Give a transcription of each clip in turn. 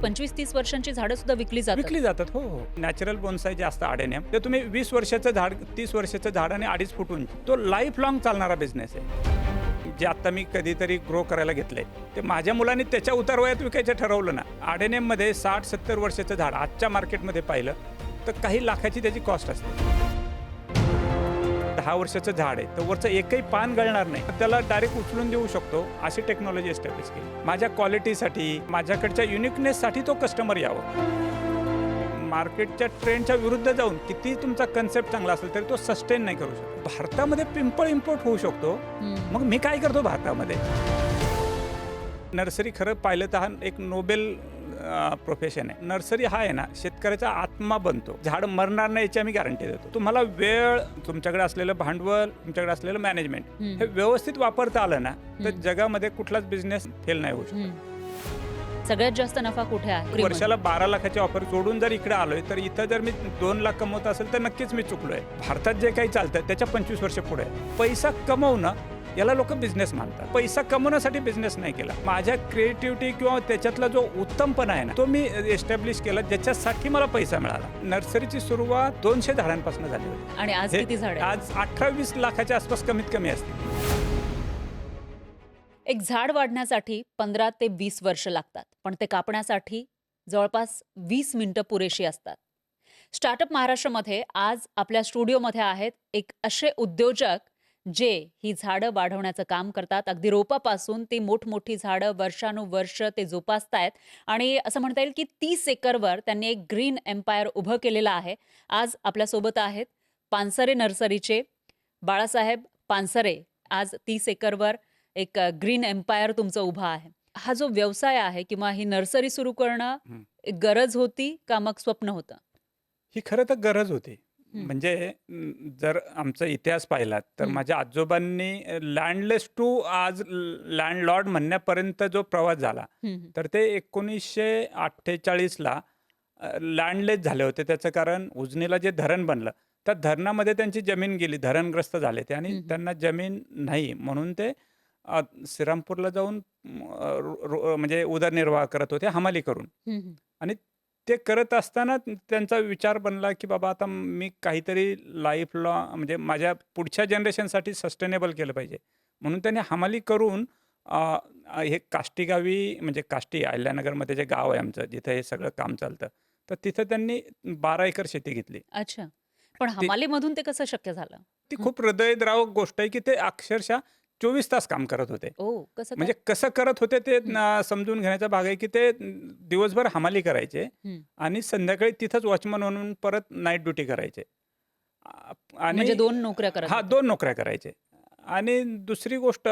25-30 वर्षांची झाडं सुद्धा विकली जातात. हो हो. नॅचरल बोन्साय जे असतं आडेनियम ते तुम्ही 20 वर्षाचं झाड 30 वर्षाचं झाड आणि 2.5 फूट उंची तो लाईफ लॉंग चालणारा बिझनेस आहे. जे आता मी कधीतरी ग्रो करायला घेतलंय ते माझ्या मुलांनी त्याच्या उतारवयात विकायचं ठरवलं ना. आडेनियममध्ये 60-70 वर्षाचं झाड आजच्या मार्केटमध्ये पाहिलं तर काही लाखाची त्याची कॉस्ट असते. 10 वर्षाचं झाड आहे तर वरचं एकही पान गळणार नाही, त्याला डायरेक्ट उचलून देऊ शकतो अशी टेक्नॉलॉजी एस्टॅब्लिश केली. माझ्या क्वालिटीसाठी माझ्याकडच्या युनिकनेससाठी तो कस्टमर यावं. मार्केटच्या ट्रेंडच्या विरुद्ध जाऊन किती तुमचा कन्सेप्ट चांगला असेल तरी तो सस्टेन नाही करू शकतो. भारतामध्ये पिंपळ इम्पोर्ट होऊ शकतो, मग मी काय करतो भारतामध्ये. नर्सरी खरं पाहिलं तर हा एक नोबेल प्रोफेशन आहे. नर्सरी हा आहे ना शेतकऱ्याचा आत्मा बनतो. झाड मरणार नाही याची आम्ही गॅरंटी देतो. तुम्हाला वेळ, तुमच्याकडे असलेलं भांडवल, तुमच्याकडे असलेलं मॅनेजमेंट हे व्यवस्थित वापरता आलं ना तर जगामध्ये कुठलाच बिझनेस फेल नाही होऊ शकत. सगळ्यात जास्त नफा कुठे आहे? वर्षाला 12 लाखाची ऑफर सोडून जर इकडे आलोय तर इथं जर मी 2 लाख कमवत असेल तर नक्कीच मी चुकलोय. भारतात जे काही चालतं त्याच्या 25 वर्ष पुढे पैसा कमवणं याला लोक बिझनेस मानतात. पैसा कमवण्यासाठी बिझनेस नाही केला. माझ्या क्रिएटिव्हिटी किंवा त्याच्यातला जो उत्तमपणा आहे ना तो मी एस्टॅब्लिश केला ज्याच्यासाठी मला पैसा मिळाला. नर्सरीची सुरुवात 200 झाडांपासून झाली होती आणि आज किती झाड? आज 18-20 लाखाच्या आसपास कमीत कमी असते. एक झाड वाढण्यासाठी 15 ते 20 वर्ष लागतात, पण ते कापण्यासाठी जवळपास 20 मिनिटं पुरेशी असतात. स्टार्टअप महाराष्ट्रामध्ये आज आपल्या स्टुडिओमध्ये आहेत एक असे उद्योजक जे ही झाडं वाढवण्याचं काम करतात. अगदी रोपापासून ती मोठमोठी झाडं वर्षानुवर्ष ते जोपासतायत आणि असं म्हणता येईल की 30 एकरवर त्यांनी एक ग्रीन एम्पायर उभं केलेलं आहे. आज आपल्यासोबत आहेत पानसरे नर्सरीचे बाळासाहेब पानसरे. आज 30 एकरवर एक ग्रीन एम्पायर तुमचं उभा आहे. हा जो व्यवसाय आहे किंवा ही नर्सरी सुरू करणं एक गरज होती का मग स्वप्न होतं? ही खरं तर गरज होती. म्हणजे जर आमचा इतिहास पाहिला तर माझ्या आजोबांनी लँडलेस टू आज लँडलॉर्ड म्हणण्यापर्यंत जो प्रवास झाला तर ते 1948ला लँडलेस झाले होते. त्याचं कारण उजनीला जे धरण बनलं त्या धरणामध्ये त्यांची जमीन गेली, धरणग्रस्त झाले ते आणि त्यांना जमीन नाही म्हणून ते श्रीरामपूरला जाऊन म्हणजे उदरनिर्वाह करत होते हमाली करून. आणि ते करत असताना त्यांचा विचार बनला की बाबा आता मी काहीतरी लाईफला म्हणजे माझ्या पुढच्या जनरेशनसाठी सस्टेनेबल केलं पाहिजे. म्हणून त्यांनी हमाली करून हे काष्टी गावी म्हणजे काष्टी अहिल्यानगरमध्ये जे गाव आहे आमचं जिथे हे सगळं काम चालतं तर तिथं त्यांनी 12 एकर शेती घेतली. अच्छा, पण हमालीमधून ते कसं शक्य झालं? ती खूप हृदयद्रावक गोष्ट आहे की ते अक्षरशः 24 तास काम करत होते. कसं म्हणजे कसं करत होते ते समजून घेण्याचा भाग आहे की ते दिवसभर हमाली करायचे आणि संध्याकाळी तिथंच वॉचमन म्हणून परत नाईट ड्युटी करायचे. आणि म्हणजे 2 नोकऱ्या करत हा 2 नोकऱ्या करायचे. आणि दुसरी गोष्ट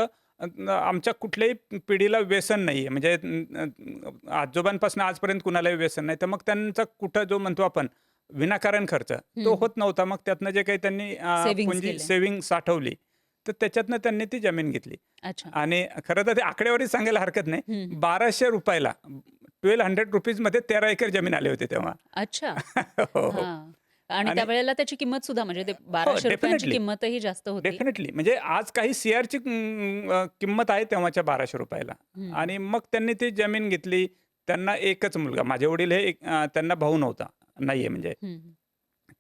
आमच्या कुठल्याही पिढीला व्यसन नाही आहे. म्हणजे आजोबांपासून आजपर्यंत कुणालाही व्यसन नाही. तर मग त्यांचा कुठं जो म्हणतो आपण विनाकारण खर्च तो होत नव्हता. मग त्यातनं जे काही त्यांनी सेव्हिंग साठवली तर त्याच्यातनं त्यांनी ती जमीन घेतली. आणि खरं तर ते आकडेवारी सांगायला हरकत नाही. 1200 रुपयाला 1200 रुपीजमध्ये 13 एकर जमीन आले होते तेव्हा. अच्छा. हो. आणि त्यावेळेला त्याची किंमत सुद्धा म्हणजे ते 1200 रुपयांची किंमतही जास्त होती. डेफिनेटली. म्हणजे आज काही सीआरची किंमत आहे तेव्हाच्या 1200 रुपयाला. आणि मग त्यांनी ती जमीन घेतली. त्यांना एकच मुलगा, माझे वडील हे त्यांना भाऊ नव्हता, नाहीये म्हणजे.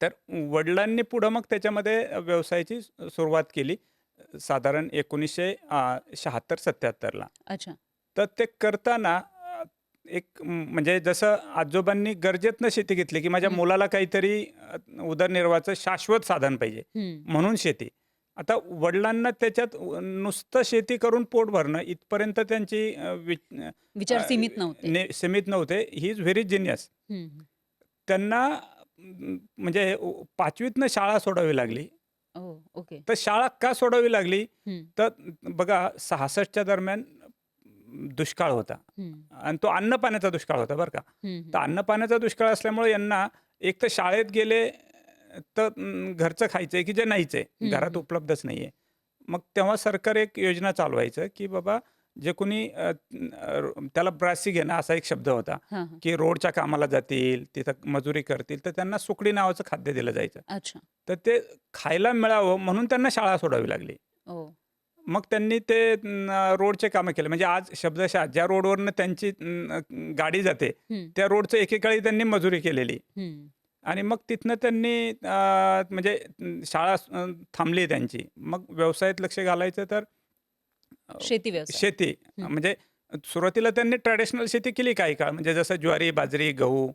तर वडिलांनी पुढं मग त्याच्यामध्ये व्यवसायाची सुरुवात केली साधारण 1976-77ला. अच्छा. तर ते करताना एक म्हणजे जसं आजोबांनी गरजेतनं शेती घेतली की माझ्या मुलाला काहीतरी उदरनिर्वाहाचं शाश्वत साधन पाहिजे म्हणून शेती. आता वडिलांना त्याच्यात नुसतं शेती करून पोट भरणं इथपर्यंत त्यांची विचार सीमित नव्हते. He is very genius. त्यांना म्हणजे 5वीतनं शाळा सोडावी लागली. तर शाळा का सोडावी लागली तर बघा 66च्या दरम्यान दुष्काळ होता आणि तो अन्न पाण्याचा दुष्काळ होता बरं का. तर अन्न पाण्याचा दुष्काळ असल्यामुळे यांना एक तर शाळेत गेले तर घरचं खायचंय की जे नाहीच आहे, घरात उपलब्धच नाहीये. मग तेव्हा सरकार एक योजना चालवायचं की बाबा जे कोणी त्याला ब्रासी घेणं असा एक शब्द होता की रोडच्या कामाला जातील तिथं मजुरी करतील तर त्यांना सुकडी नावाचं खाद्य दिलं जायचं. तर ते खायला मिळावं म्हणून त्यांना शाळा सोडावी लागली. मग त्यांनी ते रोडचे कामं केले. म्हणजे आज शब्दशः ज्या रोडवरनं त्यांची गाडी जाते, हं, त्या रोडचं एकेकाळी त्यांनी मजुरी केलेली. हं. आणि मग तिथनं त्यांनी म्हणजे शाळा थांबली त्यांची. मग व्यवसायात लक्ष घालायचं तर अ, शेती व्यवसाय. शेती. हं. म्हणजे सुरुवातीला त्यांनी ट्रॅडिशनल शेती केली काही काळ. म्हणजे जसं ज्वारी, बाजरी, गहू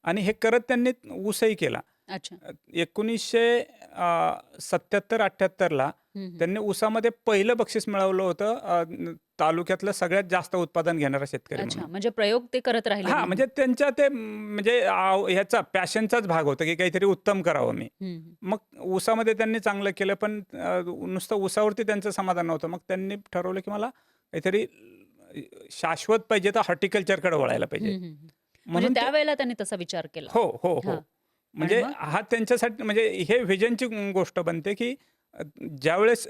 आणि हे करत त्यांनी ऊसही केला. अच्छा. 1977-78ला हं, हं. त्यांनी ऊसामध्ये पहिलं बक्षीस मिळवलं होतं, तालुक्यातलं सगळ्यात जास्त उत्पादन घेणारा शेतकरी अच्छा. म्हणून. म्हणजे प्रयोग ते करत राहिले हां, नेहमी. म्हणजे त्यांच्या ते म्हणजे ह्याचा पॅशनचाच भाग होता, की काहीतरी उत्तम करावं मी. हं, हं. मग ऊसामध्ये त्यांनी चांगलं केलं, पण नुसतं ऊसावरती त्यांचं समाधान नव्हतं. मग त्यांनी ठरवलं, की मला काहीतरी शाश्वत पाहिजे, तर हॉर्टिकल्चरकडे वळायला पाहिजे. हं, हं, हं. म्हणजे म्हणून ते त्यावेळेला त्यांनी तसा विचार केला. हो, हो, हां. हो. आणि म्हणजे मग? हा त्यांच्यासाठी म्हणजे हे व्हिजनची गोष्ट बनते, की ज्यावेळेस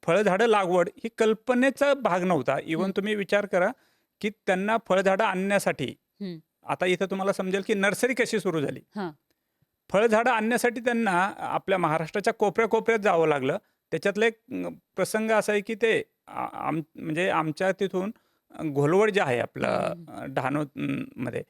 फळझाडं लागवड ही कल्पनेचा भाग नव्हता. हं, इव्हन तुम्ही विचार करा, की त्यांना फळझाडं आणण्यासाठी हं. आता इथं तुम्हाला समजेल, की नर्सरी कशी सुरू झाली. हां. फळझाडं आणण्यासाठी त्यांना आपल्या महाराष्ट्राच्या कोपऱ्या-कोपऱ्यात जावं लागलं. त्याच्यातला एक प्रसंग असा आहे, की ते म्हणजे आमच्या तिथून घोलवड जे आहे आपलं हं, हं, हं. डहाणू मध्ये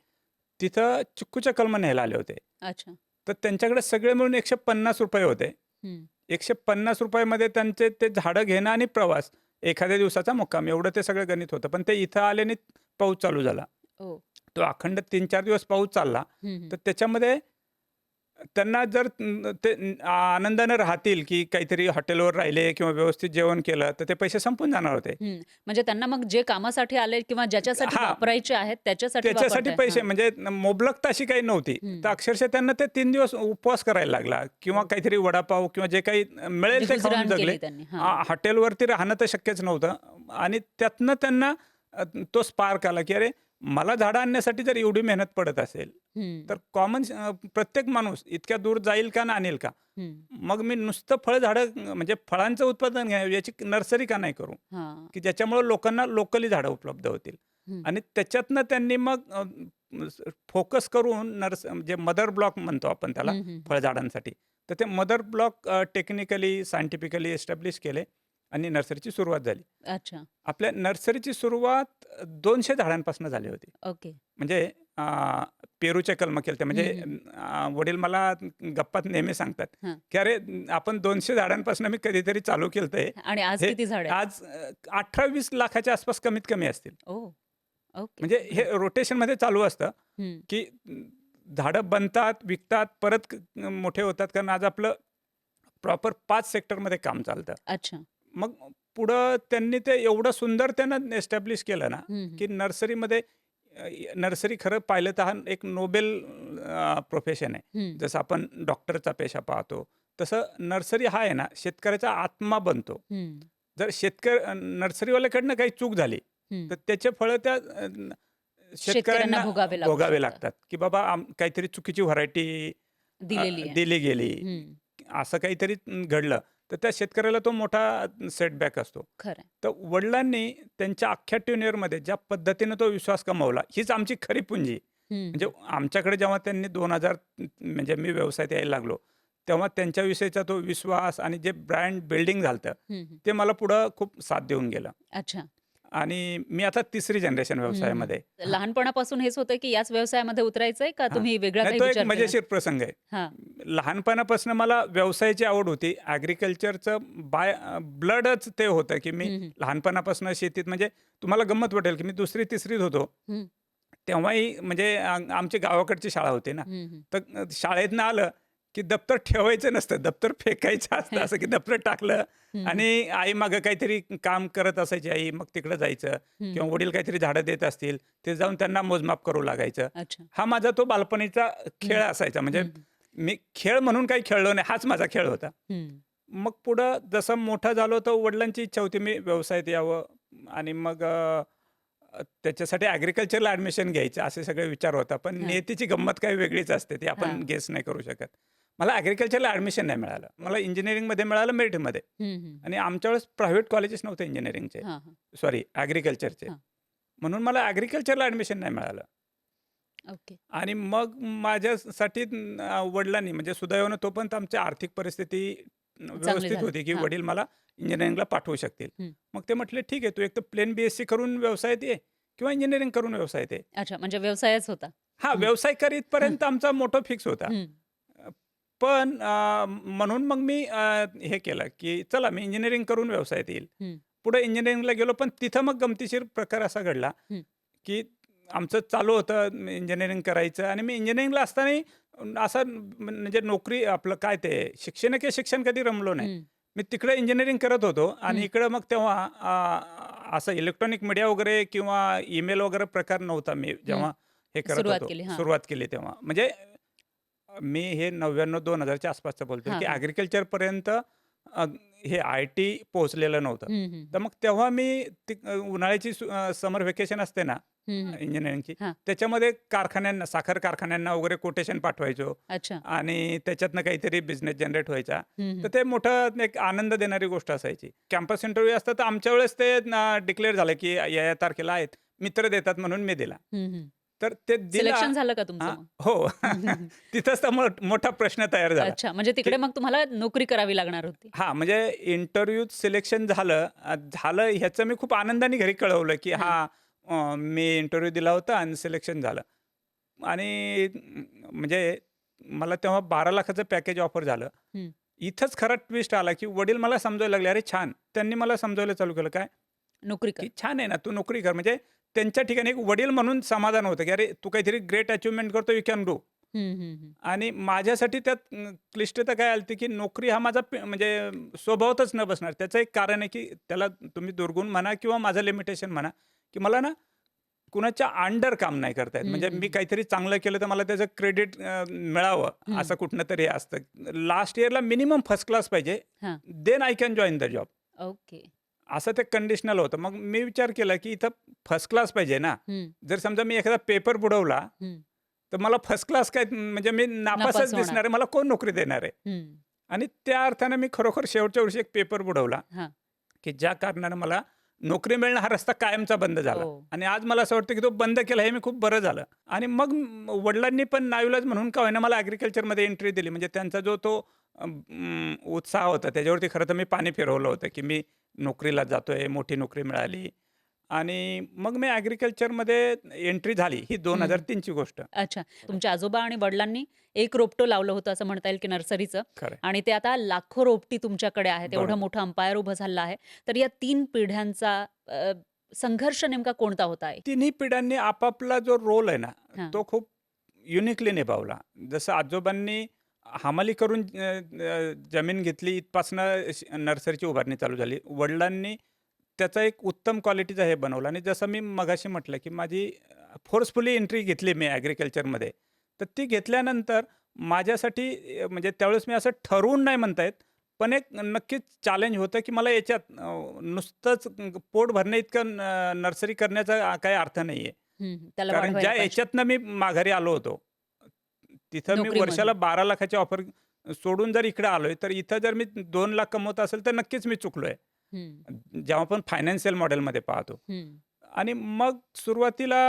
तिथं चिक्कूच्या कलमं न्यायला आले होते. अच्छा. तर त्यांच्याकडे सगळे मिळून ₹150 होते. हं. ₹150 मध्ये त्यांचे ते झाडं घेणं आणि प्रवास, एखाद्या दिवसाचा मुक्काम एवढं ते सगळं गणित होतं. पण ते इथं आले आणि पाऊस चालू झाला. ओह! तो अखंड 3-4 दिवस पाऊस चालला. हं, हं. तर त्याच्यामध्ये त्यांना जर ते आनंदाने राहतील, की काहीतरी हॉटेलवर राहिले किंवा व्यवस्थित जेवण केलं, तर ते पैसे संपून जाणार होते. हं. म्हणजे त्यांना मग जे कामासाठी आले किंवा ज्याच्यासाठी हां, वापरायचे आहेत त्याच्यासाठी त्याच्यासाठी वापरताय. पैसे हां. म्हणजे मुबलकता अशी काही नव्हती. हं. तर अक्षरशः त्यांना ते 3 दिवस उपवास करायला लागला किंवा हो. काहीतरी वडापाव किंवा जे काही म्हणजे मिळेल ते खाऊन गुजराण जगले. केली त्यांनी. हां. हॉटेलवरती राहणं तर शक्यच नव्हतं आणि त्यातनं त्यांना तो स्पार्क आला, की अरे मला झाडं आणण्यासाठी जर एवढी मेहनत पडत असेल, हं, तर प्रत्येक माणूस इतक्या दूर जाईल का ना आणेल का? हं. मग मी नुसतं फळझाडं म्हणजे फळांचं उत्पादन याची नर्सरी का नाही करू? हां. की ज्याच्यामुळं लोकांना लोकली झाडं उपलब्ध होतील. हं. आणि त्याच्यातनं त्यांनी मग फोकस करून म्हणजे मदर ब्लॉक म्हणतो आपण त्याला हं, हं, हं. फळझाडांसाठी. तर ते mother block technically, scientifically establish केले आणि नर्सरीची सुरुवात झाली. अच्छा. आपल्या नर्सरीची सुरुवात 200 झाडांपासून झाली होती. ओके. म्हणजे अ, पेरूचे कलमं केलते. म्हणजे हं, हं, हं. वडील मला गप्पात नेहमी सांगतात, हां. की "अरे, आपण 200 झाडांपासून मी कधीतरी चालू केलतंय. आणि आज हे किती झाड आहेत? आज 18-20 लाखाच्या आसपास कमीत कमी असतील." ओह! ओके. म्हणजे हे ग्रेट. रोटेशनमध्ये चालू असतं, हं. की झाडं बनतात, विकतात, परत मोठे होतात. कारण आज आपलं प्रॉपर 5 सेक्टरमध्ये काम चालतं. अच्छा. मग पुढं त्यांनी ते एवढं सुंदर त्यानं एस्टॅब्लिश केलं ना, हं, हं. की नर्सरीमध्ये नर्सरी खरं पाहिलं तर हा एक नोबेल प्रोफेशन आहे. हं. जसं आपण डॉक्टरचा पेशा पाहतो, तसं नर्सरी हा आहे ना, शेतकऱ्याचा आत्मा बनतो. हं. जर नर्सरीवाल्याकडनं काही चूक झाली, हं. तर त्याचे फळं त्या शेतकऱ्यांना शेतकऱ्यांना भोगावे लागू भोगावे शकतात. लागतात, की बाबा काहीतरी चुकीची व्हरायटी दिलेली आहे. दिली गेली. हं. असं काहीतरी घडलं, तर त्या शेतकऱ्याला तो मोठा सेटबॅक असतो. खरं आहे. तर वडिलांनी त्यांच्या अख्ख्या टेन्युअरमध्ये ज्या पद्धतीनं तो विश्वास कमावला, हीच आमची खरी पुंजी. हं, म्हणजे हं. आमच्याकडे जेव्हा त्यांनी 2000 म्हणजे मी व्यवसायात यायला लागलो, तेव्हा त्यांच्याविषयीचा तो विश्वास आणि जे ब्रँड बिल्डिंग झालं हं, हं. ते मला पुढं खूप साथ देऊन गेलं. अच्छा. आणि मी आता 3री जनरेशन हं, हं. व्यवसायामध्ये. हां, लहानपणापासून हेच होतं, की याच व्यवसायामध्ये उतरायचंय का हां. तुम्ही वेगळा नाही काही तो एक विचार केला? मजेशीर प्रसंग आहे. हां. लहानपणापासून मला व्यवसायाची आवड होती. ॲग्रीकल्चरचं ब्लडच ते होतं, की मी हं, हं. लहानपणापासून शेतीत म्हणजे तुम्हाला गंमत वाटेल, की मी 2री-3रीत होतो. हं. तेव्हाही म्हणजे आमची गावाकडची शाळा होती ना. हं, हं. तर शाळेतनं आलं, की दप्तर ठेवायचं नसतं. दप्तर फेकायचं असतं. असं की दप्तर टाकलं हं, हं. आणि आई मागं काहीतरी काम करत असायची आई. मग तिकडं जायचं हं, किंवा हं. वडील काहीतरी झाडं देत असतील, ते जाऊन त्यांना मोजमाप करू लागायचं. अच्छा. हा माझा तो बालपणीचा हं. खेळ असायचा. म्हणजे हं, हं. मी खेळ म्हणून काही खेळलो नाही. हाच माझा खेळ होता. हं. मग पुढं जसं मोठा झालो, तर वडिलांची इच्छा होती मी व्यवसायात यावं आणि मग त्याच्यासाठी ॲग्रीकल्चरला ॲडमिशन घ्यायचं असे सगळे विचार होता. पण हां. नियतीची गंमत काही वेगळीच असते. ती आपण हां. गेस नाही करू शकत. मला ॲग्रीकल्चरला ॲडमिशन नाही मिळालं. मला इंजिनिअरिंगमध्ये मिळालं मेरिटमध्ये हं, हं. आणि आमच्या वेळेस प्रायव्हेट कॉलेजेस नव्हते इंजिनिअरिंगचे. हां, हां. सॉरी ॲग्रीकल्चरचे. हां. म्हणून मला ॲग्रीकल्चरला ॲडमिशन नाही मिळालं. ओके. आणि मग माझ्यासाठी वडिलांनी म्हणजे सुदैवानं तोपर्यंत आमची आर्थिक परिस्थिती चांगली व्यवस्थित झाली. होती, की हां. वडील मला इंजिनिअरिंगला पाठवू शकतील. हं. मग ते म्हटले, "ठीक आहे, तू एक तर प्लेन BSc करून व्यवसायात ये किंवा इंजिनिअरिंग करून व्यवसायात ये." अच्छा, म्हणजे व्यवसायच होता. हां, हं. व्यवसाय कर इथपर्यंत आमचा मोटो फिक्स होता. हं. अ, पण म्हणून मग मी हे केलं, की चला मी इंजिनिअरिंग करून व्यवसायात येईल. हं. पुढे इंजिनिअरिंगला गेलो, पण तिथं मग गमतीशीर प्रकार असा घडला, हं. की आमचं चालू होतं इंजिनिअरिंग करायचं आणि मी इंजिनिअरिंगला असतानाही असं म्हणजे नोकरी आपलं काय ते शिक्षण कधी रमलो नाही. हं. मी तिकडे इंजिनिअरिंग करत होतो आणि हं. इकडं मग तेव्हा असं इलेक्ट्रॉनिक मीडिया वगैरे किंवा ईमेल वगैरे प्रकार नव्हता मी हं. जेव्हा हे करत सुरुवात होतो, केली. हां. सुरुवात केली तेव्हा. म्हणजे मी हे 99-2000च्या आसपासचं बोलतोय, हां, की हां. ॲग्रीकल्चरपर्यंत हे आय-टी पोहोचलेलं नव्हतं. हं, हं, तर हं. मग तेव्हा मी उन्हाळ्याची समर व्हॅकेशन असते ना हं, हं. इंजिनिअरिंगची, हां. त्याच्यामध्ये कारखान्यांना, साखर कारखान्यांना वगैरे कोटेशन पाठवायचो अच्छा. आणि त्याच्यातनं काहीतरी बिझनेस जनरेट व्हायचा. हं, तर हं. ते मोठं एक आनंद देणारी गोष्ट असायची. कॅम्पस इंटरव्ह्यू असतात तर आमच्या वेळेस ते डिक्लेअर झालं, की या तारखेला आहेत. मित्र देतात म्हणून मी दिला. हं, हं. तर ते दिला. सिलेक्शन झालं का तुमचं हां, मग? हो. हं, हं, हं. तिथंच तर मोठा प्रश्न तयार झाला, अच्छा, म्हणजे की तिकडे मग तुम्हाला नोकरी करावी लागणार होती. हां, म्हणजे इंटरव्ह्यूत सिलेक्शन झालं. झालं ह्याचं मी खूप आनंदाने घरी कळवलं, की हां. मी इंटरव्ह्यू दिला होता आणि सिलेक्शन झालं. आणि म्हणजे मला तेव्हा 12,00,000चं पॅकेज ऑफर झालं. हं. इथंच खरा ट्विस्ट आला, की वडील मला समजायला लागले, "अरे छान." त्यांनी मला समजायला चालू केलं, काय? नोकरी की कर. "छान आहे ना, तू नोकरी कर." म्हणजे त्यांच्या ठिकाणी एक वडील म्हणून समाधान होतं, की "अरे, तू काहीतरी ग्रेट अचीव्हमेंट करतो, यू कॅन डू." हं, हं, हं. आणि माझ्यासाठी त्यात क्लिष्टता काय आली, की नोकरी हा माझा म्हणजे स्वभावातच न बसणार. त्याचं एक कारण आहे, की त्याला तुम्ही दुर्गुण म्हणा किंवा माझं लिमिटेशन म्हणा, की मला ना कुणाच्या अंडर काम नाही करता येत. हं, म्हणजे हं, मी हं. काहीतरी चांगलं केलं तर मला त्याचं क्रेडिट मिळावं, हं. असं कुठनं तरी असतं. लास्ट इयरला मिनिमम फर्स्ट क्लास पाहिजे. हां. Then I can join the job. Okay. असं ते कंडिशनल होतं. मग मी विचार केला, की इथं फर्स्ट क्लास पाहिजे ना. हं, जर समजा मी एखादा पेपर बुडवला, हं. तर मला फर्स्ट क्लास काय म्हणजे मी नापास नापासच होणार. दिसणार आहे. मला कोण नोकरी देणार आहे? हं. आणि त्या अर्थानं मी खरोखर शेवटच्या वर्षी एक पेपर बुडवला, हां. की ज्या कारणानं मला नोकरी मिळणं हा रस्ता कायमचा बंद झाला. हो. आणि आज मला असं वाटतं, की तो बंद केला हे मी खूप बरं झालं. आणि मग वडिलांनी पण नाईलाज म्हणून का होईना मला ॲग्रीकल्चरमध्ये एंट्री दिली. म्हणजे त्यांचा जो तो उत्साह होता त्याच्यावरती खरं तर मी पाणी फिरवलं होतं, की मी नोकरीला जातोय, मोठी नोकरी मिळाली. आणि मग मी ॲग्रीकल्चरमध्ये एंट्री झाली. ही हं, हं. 2003ची गोष्ट. अच्छा. तुमच्या आजोबा आणि वडिलांनी एक रोपटं लावलं होतं असं म्हणता येईल की नर्सरीचं खरं आणि ते आता लाखो रोपटी तुमच्याकडे आहेत. एवढं बरोबर. मोठं अंपायर उभं झालं आहे. तर या 3 पिढ्यांचा संघर्ष नेमका कोणता होता आहे? तिन्ही पिढ्यांनी आपापला जो रोल आहे ना, हां. तो खूप युनिकली निभावला. जसं आजोबांनी हमाली करून जमीन घेतली, इथपासनं नर्सरीची उभारणी चालू झाली. वडिलांनी त्याचा एक उत्तम क्वालिटीचा हे बनवला आणि जसं मी मगाशी म्हटलं, की माझी फोर्सफुली एंट्री घेतली मी ॲग्रीकल्चरमध्ये. तर ती घेतल्यानंतर माझ्यासाठी म्हणजे त्यावेळेस मी असं ठरवून नाही म्हणता येत, पण एक नक्कीच चॅलेंज होतं, की मला याच्यात नुसतंच पोट भरण्याइतकं नर्सरी करण्याचा काही अर्थ नाहीये. हं, हं. त्याला कारण वाढवायला ज्या पाहिजे. याच्यातनं मी माघारी आलो होतो, तिथं मी वर्षाला नोकरीमधून. 12,00,000ची ऑफर सोडून जर इकडे आलोय, तर इथं जर मी 2,00,000 कमवत असेल, तर नक्कीच मी चुकलोय. हं, जेव्हा आपण फायनान्शियल मॉडेलमध्ये पाहतो. हं. आणि मग सुरुवातीला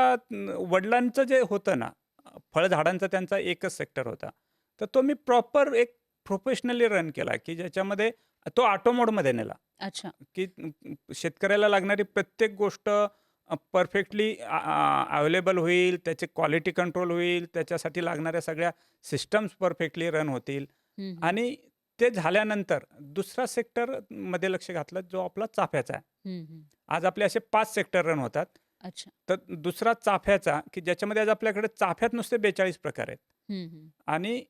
वडिलांचं जे होतं ना, फळझाडांचा त्यांचा एकच सेक्टर होता. तर तो मी प्रॉपर एक प्रोफेशनली रन केला, की ज्याच्यामध्ये तो ऑटो मोडमध्ये नेला. अच्छा. की शेतकऱ्याला लागणारी प्रत्येक गोष्ट परफेक्टली अवेलेबल होईल, त्याचे क्वालिटी कंट्रोल होईल, त्याच्यासाठी लागणाऱ्या सगळ्या सिस्टम्स परफेक्टली रन होतील. हं, हं. आणि ते झाल्यानंतर दुसरा सेक्टरमध्ये लक्ष घातलं, जो आपला चाफ्याचा आहे. हं, हं. आज आपले असे 5 सेक्टर रन होतात. अच्छा. तर दुसरा चाफ्याचा, की ज्याच्यामध्ये आज आपल्याकडे चाफ्यात नुसते 42 प्रकार आहेत. हं, हं. आणि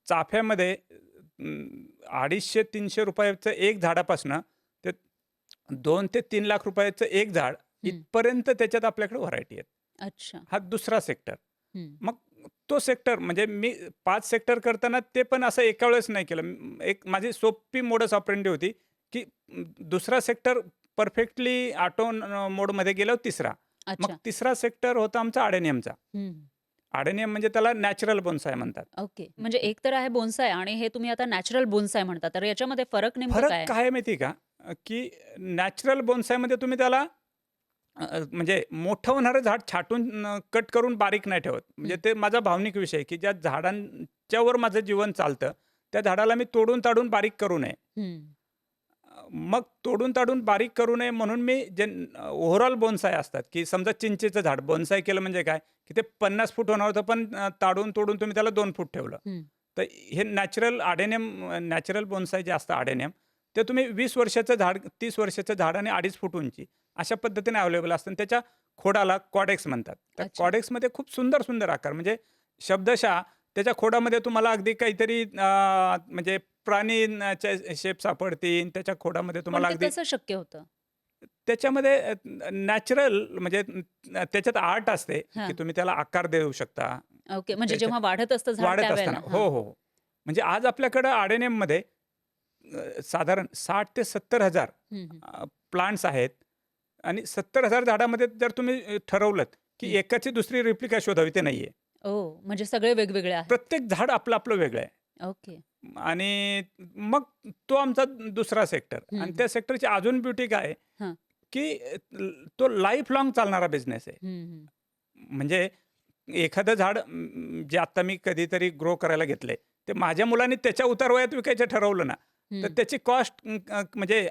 चाफ्यामध्ये ₹250-300 एक झाडापासनं ते 2 ते 3 लाख रुपयाचं एक झाड हं. इथपर्यंत त्याच्यात आपल्याकडे व्हरायटी आहेत. अच्छा. हा दुसरा सेक्टर. हं. मग तो सेक्टर म्हणजे मी 5 सेक्टर करताना ते पण असं एका वेळेस नाही केलं. एक माझी सोपी मोडस ऑपरेंडी होती, की दुसरा सेक्टर परफेक्टली ऑटो मोडमध्ये गेल्यावर तिसरा. मग अच्छा. तिसरा सेक्टर होता आमचा अडेनियमचा. हं. अडेनियम म्हणजे त्याला नॅचरल बोन्साय म्हणतात. ओके. म्हणजे एक तर आहे बोन्साय आणि हे तुम्ही आता नॅचरल बोन्साय म्हणता. तर याच्यामध्ये फरक नेमकं फरक काय आहे? काय आहे माहिती आहे का? की नॅचरल बोन्सायमध्ये तुम्ही त्याला म्हणजे मोठं होणारं झाड छाटून कट करून बारीक नाही ठेवत. म्हणजे हं, ते माझा भावनिक विषय आहे, की ज्या झाडांच्यावर माझं जीवन चालतं, त्या झाडाला मी तोडून-ताडून बारीक करू नये. हं. मग तोडून ताडून बारीक करू नये म्हणून मी जे ओव्हरऑल बोन्साय असतात, की समजा चिंचेचं झाड बोन्साय केलं म्हणजे काय, की ते 50 फूट होणार होतं, पण ताडून तोडून तुम्ही त्याला 2 फूट ठेवलं. तर हे नॅचरल नॅचरल बोन्साय जे असतं आडेनियम, ते तुम्ही 20 वर्षाचं झाड, 30 वर्षाचं झाड आणि 2.5 फूट उंची अशा पद्धतीने अवेलेबल असतं. आणि त्याच्या खोडाला कॉडेक्स म्हणतात. त्या अच्छा. कॉडेक्समध्ये खूप सुंदर सुंदर आकार, म्हणजे शब्दशः त्याच्या खोडामध्ये तुम्हाला अगदी काहीतरी म्हणजे प्राणीचे शेप सापडतील. त्याच्या खोडामध्ये पण तुम्हाला ते अगदी कसं शक्य होतं? त्याच्यामध्ये नॅचरल म्हणजे त्याच्यात आर्ट असते, की हां. तुम्ही त्याला आकार देऊ शकता. ओके. म्हणजे त्याच्या जेव्हा वाढत असतं झाड वाढत त्यावेळेला? असताना. हो, हो. म्हणजे आज आपल्याकडं आरएनएममध्ये साधारण 60 ते 70,000 हं, हं. प्लांट्स आहेत आणि 70,000 झाडामध्ये जर तुम्ही ठरवलंत, की हं. एकाची दुसरी रिप्लिका शोधावी, ते नाहीये. ओह! म्हणजे सगळे वेगवेगळे आहेत. प्रत्येक झाड आपलं-आपलं वेगळं आहे. ओके. आणि मग तो आमचा दुसरा सेक्टर. हं, आणि हं. त्या सेक्टरची अजून ब्युटी काय आहे, हां. की तो लाईफ लाँग चालणारा बिझनेस आहे. हं, हं. म्हणजे म्हणजे एखादं झाड जे आता मी कधीतरी ग्रो करायला घेतलंय, ते माझ्या मुलांनी त्याच्या उतारवयात विकायचं ठरवलं ना, तर हं. त्याची कॉस्ट म्हणजे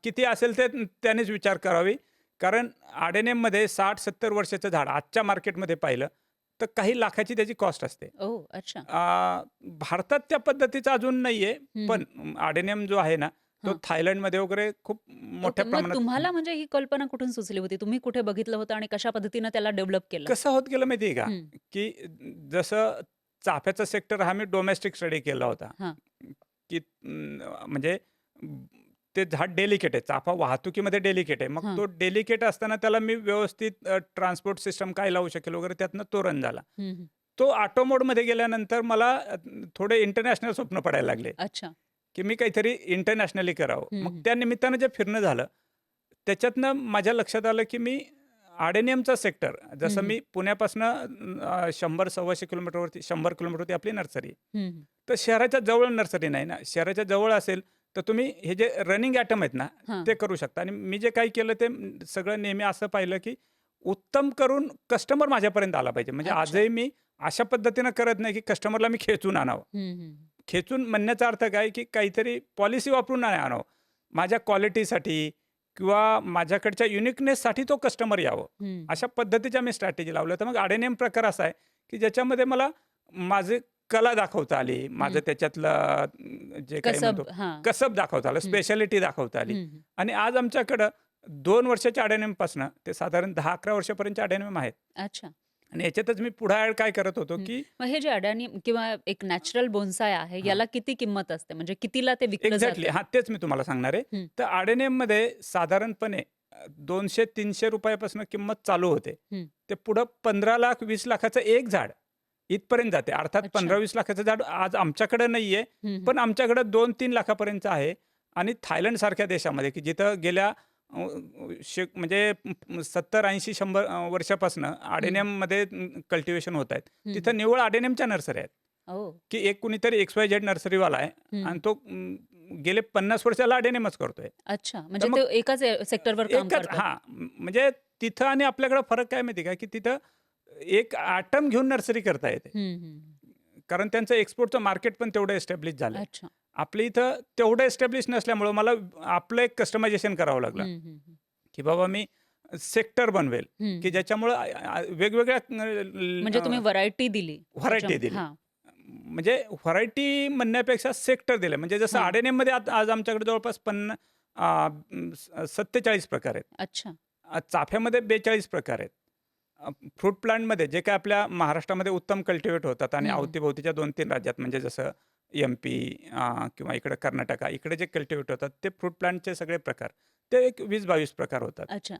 किती असेल ते त्यानेच विचार करावी. कारण आरएनएममध्ये 60-70 वर्षाचं झाड आजच्या मार्केटमध्ये पाहिलं, तर काही लाखाची त्याची कॉस्ट असते. ओह! अच्छा. भारतात त्या पद्धतीचं अजून नाहीये, हं, हं. पण आरएनएम जो आहे ना, तो हां. थायलंडमध्ये वगैरे खूप ओके. मोठ्या मग प्रमाणात. तुम्हाला म्हणजे ही कल्पना कुठून सुचली होती? तुम्ही कुठे बघितलं होतं आणि कशा पद्धतीनं त्याला डेव्हलप केलं? कसं होत गेलं माहिती आहे का, हं. की जसं चाफ्याचा सेक्टर हा मी डोमेस्टिक स्टडी केला होता, हां. की म्हणजे ते झाड डेलिकेट आहे. चाफा वाहतुकीमध्ये डेलिकेट आहे. मग हां. तो डेलिकेट असताना त्याला मी व्यवस्थित ट्रान्सपोर्ट सिस्टम काय लावू शकेल वगैरे, त्यातनं तो रन झाला. हं, हं. तो ऑटो मोडमध्ये गेल्यानंतर मला थोडे इंटरनॅशनल स्वप्न पडायला लागले, अच्छा. की मी काहीतरी इंटरनॅशनली करावं. हं, मग हं. त्या निमित्तानं जे फिरणं झालं, त्याच्यातनं माझ्या लक्षात आलं, की मी आरएनएमचा सेक्टर, हं, जसं हं. मी पुण्यापासून 100-125 किलोमीटरवरती, 100 किलोमीटरवरती आपली नर्सरी आहे. हं, हं. तर शहराच्या जवळ नर्सरी नाही ना. शहराच्या जवळ असेल तर तुम्ही हे जे रनिंग ॲटम आहेत ना, हां. ते करू शकता. आणि मी जे काही केलं ते सगळं नेहमी असं पाहिलं, की उत्तम करून कस्टमर माझ्यापर्यंत आला पाहिजे. म्हणजे अच्छा. आजही मी अशा पद्धतीनं करत नाही, की कस्टमरला मी खेचून आणावं. हं, हं. खेचून म्हणण्याचा अर्थ काय, की काहीतरी पॉलिसी वापरून नाही आणावं. माझ्या क्वालिटीसाठी किंवा माझ्याकडच्या युनिकनेससाठी तो कस्टमर यावं. हं. अशा पद्धतीच्या मी स्ट्रॅटेजी लावल्या. तर मग आरएनएम प्रकार असा आहे, की ज्याच्यामध्ये मला माझी कला दाखवता आली. माझं हं. त्याच्यातलं जे काही कसब. म्हणतो हां. कसब दाखवता आलं, हं. स्पेशालिटी दाखवता आली. हं, हं. आणि आज आमच्याकडं 2 वर्षाच्या आरएनएमपासून ते साधारण 10-11 वर्षापर्यंतचे आरएनएम आहेत. अच्छा. आणि याच्यातच मी पुढे ॲड काय करत होतो, हं. की मग हे जे अडाणी किंवा एक नॅचरल बोन्साय आहे, हां. याला किती किंमत असते? म्हणजे कितीला ते विकलं एक्झॅक्टली. जातं? हां, तेच मी तुम्हाला सांगणार आहे. हं. तर आरएनएममध्ये साधारणपणे 200-300 रुपयापासून किंमत चालू होते. हं. ते पुढं 15 लाख, 20 लाखाचं एक झाड इथपर्यंत जाते. अर्थात अच्छा. 15-20 लाखाचं झाड आज आमच्याकडे नाहीये, हं, हं. पण आमच्याकडे 2-3 लाखापर्यंत आहे. आणि थायलंडसारख्या देशामध्ये, की जिथं गेल्या म्हणजे 70, 80, 100 वर्षापासून हं. आरएनएममध्ये कल्टिव्हेशन होत आहेत. हं, तिथं हं. निव्वळ आरएनएमच्या नर्सऱ्या आहेत. ओह! की एक कुणीतरी XYZ नर्सरीवाला आहे हं, आणि हं. तो गेले 50 वर्षाला आरएनएमच करतोय. अच्छा. तर म्हणजे मग ते एकाच सेक्टरवर काम एकच करतं. हां, म्हणजे तिथं आणि आपल्याकडे फरक काय माहिती आहे का, की तिथं एक ॲटम घेऊन नर्सरी करता येते. हं, हं. कारण त्यांचं एक्सपोर्टचं मार्केट पण तेवढं एस्टॅब्लिश झालंय. अच्छा. आपल्या इथं तेवढं एस्टॅब्लिश नसल्यामुळं मला आपलं एक कस्टमायझेशन करावं लागलं, हं, हं, हं. की बाबा मी सेक्टर बनवेल, हं, की हं. ज्याच्यामुळं वेगवेगळ्या म्हणजे तुम्ही व्हरायटी दिली व्हरायटी दिली. हां. म्हणजे व्हरायटी म्हणण्यापेक्षा सेक्टर दिले. म्हणजे जसं हां. आरएनएममध्ये आज आमच्याकडे जवळपास 47 प्रकार आहेत. अच्छा. चाफ्यामध्ये 42 प्रकार आहेत. फ्रूट प्लांटमध्ये जे काही आपल्या महाराष्ट्रामध्ये उत्तम कल्टिव्हेट होतात आणि हं, हं. अवतीभोवतीच्या 2-3 राज्यात, म्हणजे जसं MP किंवा इकडं कर्नाटका, इकडे जे कल्टिव्हेट होतात ते फ्रूट प्लांटचे सगळे प्रकार, ते एक 20-22 प्रकार होतात. अच्छा.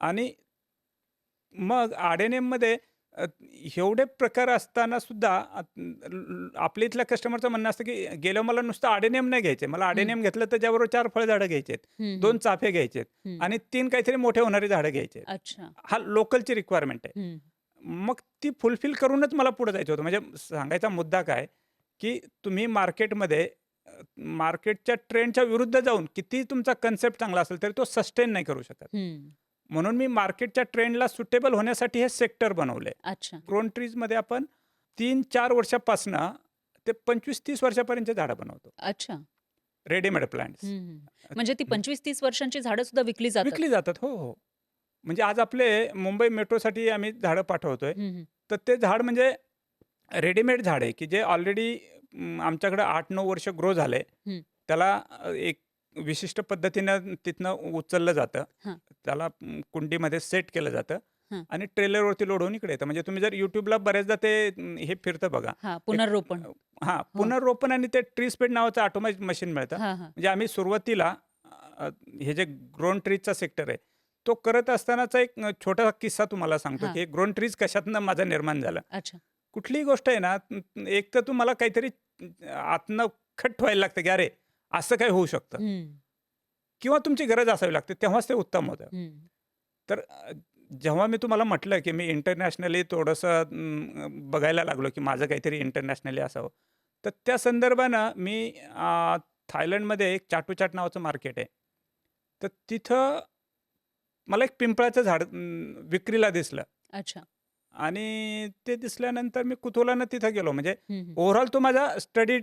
आणि मग आरएनएममध्ये एवढे प्रकार असताना सुद्धा आपल्या इथल्या कस्टमरचं म्हणणं असतं, की गेल्यावर मला नुसतं आरएनएम नाही घ्यायचे. मला हं. आरएनएम घेतलं तर त्याबरोबर 4 फळझाडं घ्यायची आहेत, हं, 2 हं. चाफे घ्यायचे आहेत हं. आणि 3 काहीतरी मोठे होणारी झाडं घ्यायची आहेत. अच्छा. हा लोकलची रिक्वायरमेंट आहे. हं. मग ती फुलफिल करूनच मला पुढे जायचं होतं. म्हणजे सांगायचा मुद्दा काय, की तुम्ही मार्केटमध्ये मार्केटच्या ट्रेंडच्या विरुद्ध जाऊन किती तुमचा कन्सेप्ट चांगला असेल तरी तो सस्टेन नाही करू शकत. हं. म्हणून मी मार्केटच्या ट्रेंडला सुटेबल होण्यासाठी हे सेक्टर बनवले. अच्छा. क्रोन ट्रीजमध्ये आपण 3-4 वर्षापासनं ते 25-30 वर्षापर्यंतची झाडं बनवतो. अच्छा. रेडीमेड प्लांट्स म्हणजे ती 25-30 वर्षांची झाडं सुद्धा विकली जातात. विकली जातात. हो, हो. म्हणजे आज आपले मुंबई मेट्रोसाठी आम्ही झाडं पाठवतोय. तर ते झाड म्हणजे रेडीमेड झाड आहे, की जे ऑलरेडी आमच्याकडे 8-9 वर्ष ग्रो झालंय. त्याला एक विशिष्ट पद्धतीनं तिथनं उचललं जातं. हां. त्याला कुंडीमध्ये सेट केलं जातं हां. आणि ट्रेलरवरती लोड होऊन इकडे येतं. म्हणजे तुम्ही जर YouTubeला बरेचदा ते हे फिरतं बघा. हां, एक पुनर्रोपण. हां, पुनर्रोपण आणि ते ट्री स्पेड नावाचं ऑटोमॅटिक मशीन मिळतं. हां, हां. म्हणजे आम्ही सुरुवातीला हे जे ग्रोन ट्रीजचा सेक्टर आहे, तो करत असतानाचा एक छोटा किस्सा तुम्हाला सांगतो, हां. की ग्रोन ट्रीज कशातनं माझं निर्माण झालं. अच्छा. कुठलीही गोष्ट आहे ना, एक तर तुम्हाला काहीतरी आतनं खट्ट व्हायला लागतं, की अरे, असं काही होऊ शकतं किंवा तुमची गरज असावी लागते, तेव्हाच ते उत्तम होतं. तर जेव्हा मी तुम्हाला म्हटलं, की मी इंटरनॅशनली थोडंसं बघायला लागलो, की माझं काहीतरी इंटरनॅशनली असावं. तर त्या संदर्भानं मी थायलंडमध्ये एक चाटूचाट नावाचं मार्केट आहे. तर तिथं मला एक पिंपळाचं झाड विक्रीला दिसलं. अच्छा. आणि ते दिसल्यानंतर मी कुतूहलानं तिथं गेलो. म्हणजे ओव्हरऑल तो माझा स्टडी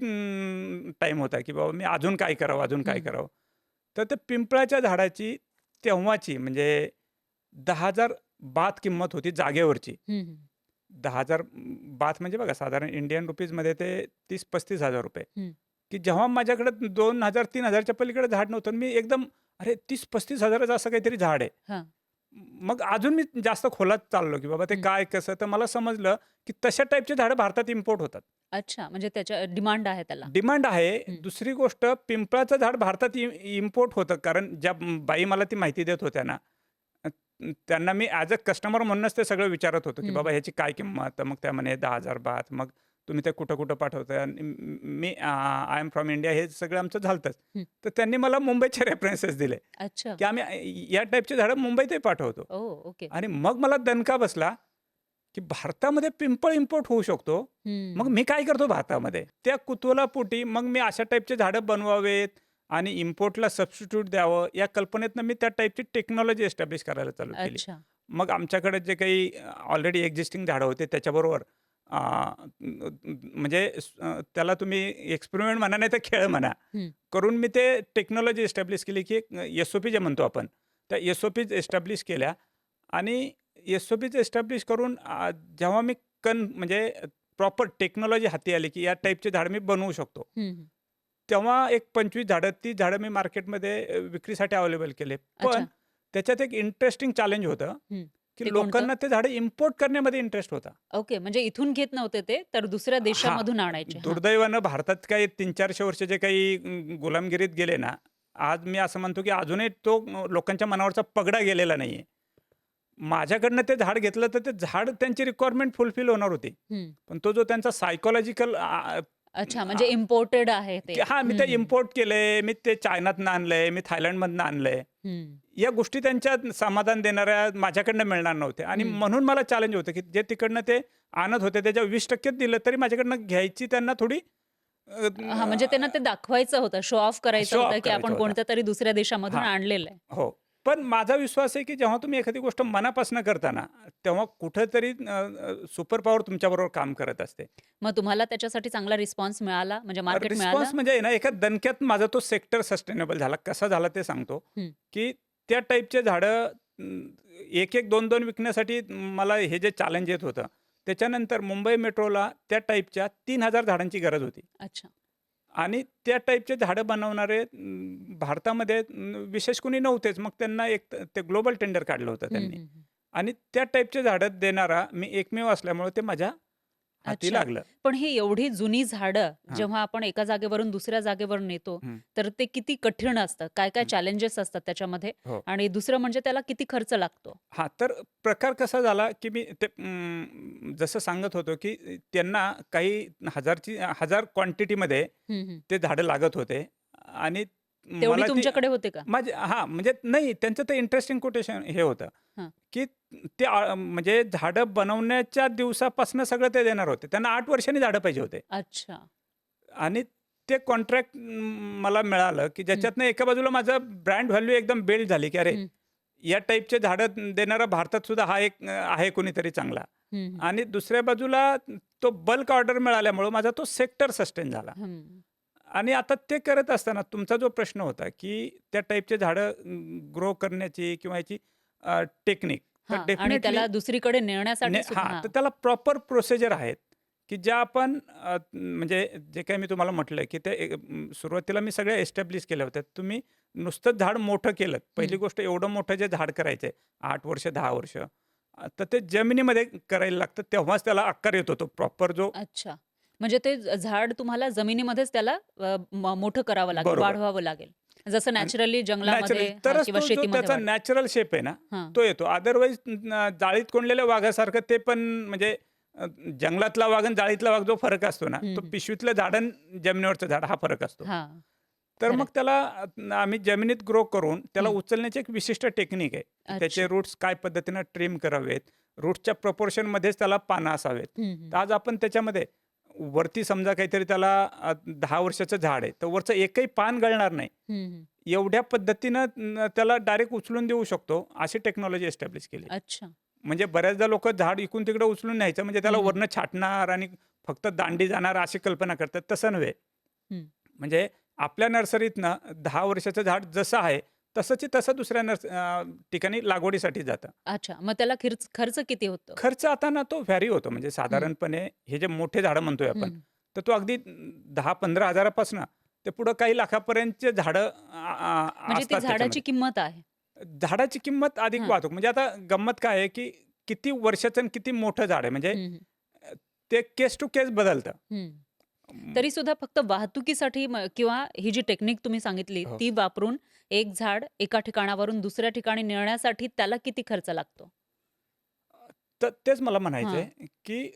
टाईम होता, की बाबा मी अजून काय करावं, अजून काय करावं. तर ते पिंपळाच्या झाडाची तेव्हाची म्हणजे 10,000 बाथ किंमत होती जागेवरची. 10,000 बाथ म्हणजे बघा साधारण इंडियन रुपीजमध्ये ते 30,000-35,000 रुपये. की जेव्हा माझ्याकडे 2,000-3,000च्या पलीकडे झाड नव्हतं. मी एकदम अरे 30,000-35,000चं असं काहीतरी झाड आहे. हां. मग अजून मी जास्त खोलात चाललो, की बाबा ते काय कसं. तर मला समजलं, की तशा टाईपची झाडं भारतात इम्पोर्ट होतात. अच्छा. म्हणजे त्याच्या डिमांड आहे त्याला. डिमांड आहे. दुसरी गोष्ट पिंपळाचं झाड भारतात इम्पोर्ट होतं. कारण ज्या बाई मला ती माहिती देत होत्या ना, अ, त्यांना मी ॲज अ कस्टमर म्हणूनच ते सगळं विचारत होतो, की बाबा ह्याची काय किंमत? तर मग त्या म्हणे 10,000 बाथ. मग तुम्ही ते कुठं-कुठं पाठवताय? आणि मी आय एम फ्रॉम इंडिया हे सगळं आमचं झालतंच. तर त्यांनी मला मुंबईचे रेफरन्सेस दिले, अच्छा. की आम्ही या टाईपची झाडं मुंबईतही पाठवतो. ओह! ओके. आणि मग मला दणका बसला, की भारतामध्ये पिंपळ इम्पोर्ट होऊ शकतो. मग मी काय करतो भारतामध्ये? त्या कुतूहलापोटी मग मी अशा टाईपचे झाडं बनवावेत आणि इम्पोर्टला सबस्टिट्यूट द्यावं, या कल्पनेतनं मी त्या टाईपची टेक्नॉलॉजी एस्टॅब्लिश करायला चालू केली. अच्छा. मग आमच्याकडे जे काही ऑलरेडी एक्झिस्टिंग झाडं होते त्याच्याबरोबर म्हणजे त्याला तुम्ही एक्सपेरिमेंट म्हणा नाही तर खेळ म्हणा, करून मी ते टेक्नॉलॉजी एस्टॅब्लिश केली, की एक SOP जे म्हणतो आपण, त्या SOPज एस्टॅब्लिश केल्या आणि SOPज एस्टॅब्लिश करून जेव्हा मी म्हणजे प्रॉपर टेक्नॉलॉजी हाती आली, की या टाईपचे झाड मी बनवू शकतो. तेव्हा एक 25 झाडं, 30 झाडं मी मार्केटमध्ये विक्रीसाठी अवेलेबल केले. पण अच्छा. त्याच्यात एक इंटरेस्टिंग चॅलेंज होतं, की ते लोकांना कोणतं? ते झाडं इम्पोर्ट करण्यामध्ये इंटरेस्ट होता. ओके. म्हणजे इथून घेत नव्हते ते, तर दुसऱ्या देशामधून आणायचे. हां. दुर्दैवानं भारतात काही 300-400 वर्ष जे काही गुलामगिरीत गेले ना, आज मी असं म्हणतो, की अजूनही तो लोकांच्या मनावरचा पगडा गेलेला नाहीये. माझ्याकडनं ते झाड घेतलं तर ते झाड त्यांची रिक्वायरमेंट फुलफिल होणार होती. पण तो जो त्यांचा सायकॉलॉजिकल अच्छा. म्हणजे इम्पोर्टेड आहे ते. हां, मी ते इम्पोर्ट केलंय, मी ते चायनातनं आणलंय, मी थायलंडमधनं आणलंय. या गोष्टी त्यांच्या समाधान देणाऱ्या माझ्याकडनं मिळणार नव्हत्या आणि म्हणून मला चॅलेंज होतं, की जे तिकडनं ते आणत होते त्याच्या 20% दिलं तरी माझ्याकडनं घ्यायची त्यांना थोडी हां, म्हणजे त्यांना ते दाखवायचं होतं, शो ऑफ करायचं शो ऑफ होतं, की करायचं आपण होतं. कोणत्यातरी दुसऱ्या देशामधून हां. आणलेलं आहे. हो. पण माझा विश्वास आहे, की जेव्हा तुम्ही एखादी गोष्ट मनापासून करता ना, तेव्हा कुठेतरी सुपर पॉवर तुमच्याबरोबर काम करत असते. मग तुम्हाला त्याच्यासाठी चांगला रिस्पॉन्स मिळाला? म्हणजे मार्केट मिळालं? रिस्पॉन्स म्हणजे आहे ना, एका दणक्यात माझा तो सेक्टर सस्टेनेबल झाला. कसा झाला ते सांगतो, की त्या टाईपचे झाडं 1-1, 2-2 विकण्यासाठी मला हे जे चॅलेंज येत होतं, त्याच्यानंतर मुंबई मेट्रोला त्या टाईपच्या 3,000 झाडांची गरज होती. अच्छा. आणि त्या टाईपचे झाडं बनवणारे भारतामध्ये विशेष कोणी नव्हतेच. मग त्यांना एक ते ग्लोबल टेंडर काढलं होतं त्यांनी. आणि त्या टाईपचे झाडं देणारा मी एकमेव असल्यामुळे ते माझ्या हाती अच्छा. लागलं. पण ही एवढी जुनी झाडं हां. जेव्हा आपण एका जागेवरून दुसऱ्या जागेवर नेतो, हं. तर ते किती कठीण असतं? काय-काय चॅलेंजेस असतात त्याच्यामध्ये? हो. आणि दुसरं म्हणजे त्याला किती खर्च लागतो? हां, तर प्रकार कसा झाला, की मी ते जसं सांगत होतो, की त्यांना काही 1000 क्वांटिटीमध्ये हं, हं. ते झाडं लागत होते आणि तेवढी मला ती तुमच्याकडे होते का? हां, म्हणजे नाही त्यांचं ते इंटरेस्टिंग कोटेशन हे होतं, हां. की ते म्हणजे झाडं बनवण्याच्या दिवसापासून सगळं ते देणार होते. त्यांना 8 वर्षांनी झाडं पाहिजे होते. अच्छा. आणि ते कॉन्ट्रॅक्ट मला मिळालं, की ज्याच्यातनं एका बाजूला माझा ब्रँड व्हॅल्यू एकदम बिल्ड झाली, की अरे, हं. या टाईपचे झाडं देणारा भारतात सुद्धा हा एक आहे कोणीतरी चांगला. हं, हं. आणि दुसऱ्या बाजूला तो बल्क ऑर्डर मिळाल्यामुळं माझा तो सेक्टर सस्टेन झाला. हं. आणि आता ते करत असताना तुमचा जो प्रश्न होता, की त्या टाईपचे झाडं ग्रो करण्याची किंवा याची टेक्निक, तर हां. आणि डेफिनेटली त्याला दुसरीकडे नेण्यासाठी सुद्धा हां, हां. तर त्याला प्रॉपर प्रोसिजर आहेत, की ज्या आपण म्हणजे जे काही मी तुम्हाला म्हटलं, की ते सुरुवातीला मी सगळ्या एस्टॅब्लिश केल्या होत्या. तुम्ही नुसतं झाड मोठं केलं. पहिली हं. गोष्ट एवढं मोठं जे झाड करायचंय 8 वर्ष, 10 वर्ष, तर ते जमिनीमध्ये करायला लागतं. तेव्हाच त्याला आकार येतो तो प्रॉपर जो अच्छा. म्हणजे ते झाड तुम्हाला जमिनीमध्येच त्याला मोठं करावं लागेल, बरोबर. वाढवावं लागेल. जसं नॅचरली नॅचरली जंगलामध्ये हां, तरच किंवा तो जो शेतीमध्ये त्याचा वाढतं. नॅचरल शेप आहे ना, हां. तो येतो. अदरवाईज जाळीत कोंडलेल्या वाघासारखं ते पण म्हणजे अ, जंगलातला वाघ आणि जाळीतला वाघ जो फरक असतो ना, हं, तो हं. पिशवीतलं झाड आणि जमिनीवरचं झाड हा फरक असतो. हां. तर खरं मग आहे. त्याला आम्ही जमिनीत ग्रो करून त्याला हं. उचलण्याची एक विशिष्ट टेक्निक आहे, की त्याचे अच्छा. रूट्स काय पद्धतीनं ट्रिम करावेत. रूट्सच्या प्रपोर्शनमध्येच त्याला पानं असावेत. हं, हं. तर आज आपण त्याच्यामध्ये वरती समजा काहीतरी त्याला 10 वर्षाचं झाड आहे, तर वरचं एकही पान गळणार नाही. हं, हं. एवढ्या पद्धतीनं त्याला डायरेक्ट उचलून देऊ शकतो, अशी टेक्नॉलॉजी एस्टॅब्लिश केली. अच्छा. म्हणजे बऱ्याचदा लोकं झाड इकडून-तिकडे उचलून न्यायचं म्हणजे त्याला हं, हं. वरनं छाटणार आणि फक्त दांडी जाणार अशी कल्पना करतात. तसं नव्हे. हं. म्हणजे आपल्या नर्सरीतनं 10 वर्षाचं झाड जसं आहे, तसंची तसं दुसऱ्या ठिकाणी लागवडीसाठी जातं. अच्छा. मग त्याला खर्च किती होतो? खर्च आता ना तो व्हॅरी होतो. म्हणजे हं. साधारणपणे हे जे मोठे झाडं म्हणतोय आपण, हं. तर तो अगदी 10-15 हजारापासून ते पुढं काही लाखापर्यंतचे झाडं म्हणजे ती असतात झाडाची त्याच्यामध्ये. किंमत आहे. झाडाची किंमत अधिक हां. वाहतूक म्हणजे आता गंमत काय आहे, की किती वर्षाचं आणि किती मोठं झाड आहे म्हणजे हं, हं. अ, ते केस टू केस बदलतं. हं. अं, तरी सुद्धा फक्त वाहतुकीसाठी किंवा ही जी टेक्निक तुम्ही सांगितली हो. ती वापरून एक झाड एका ठिकाणावरून दुसऱ्या ठिकाणी नेण्यासाठी त्याला किती खर्च लागतो? तर तेच मला हां. म्हणायचंय, की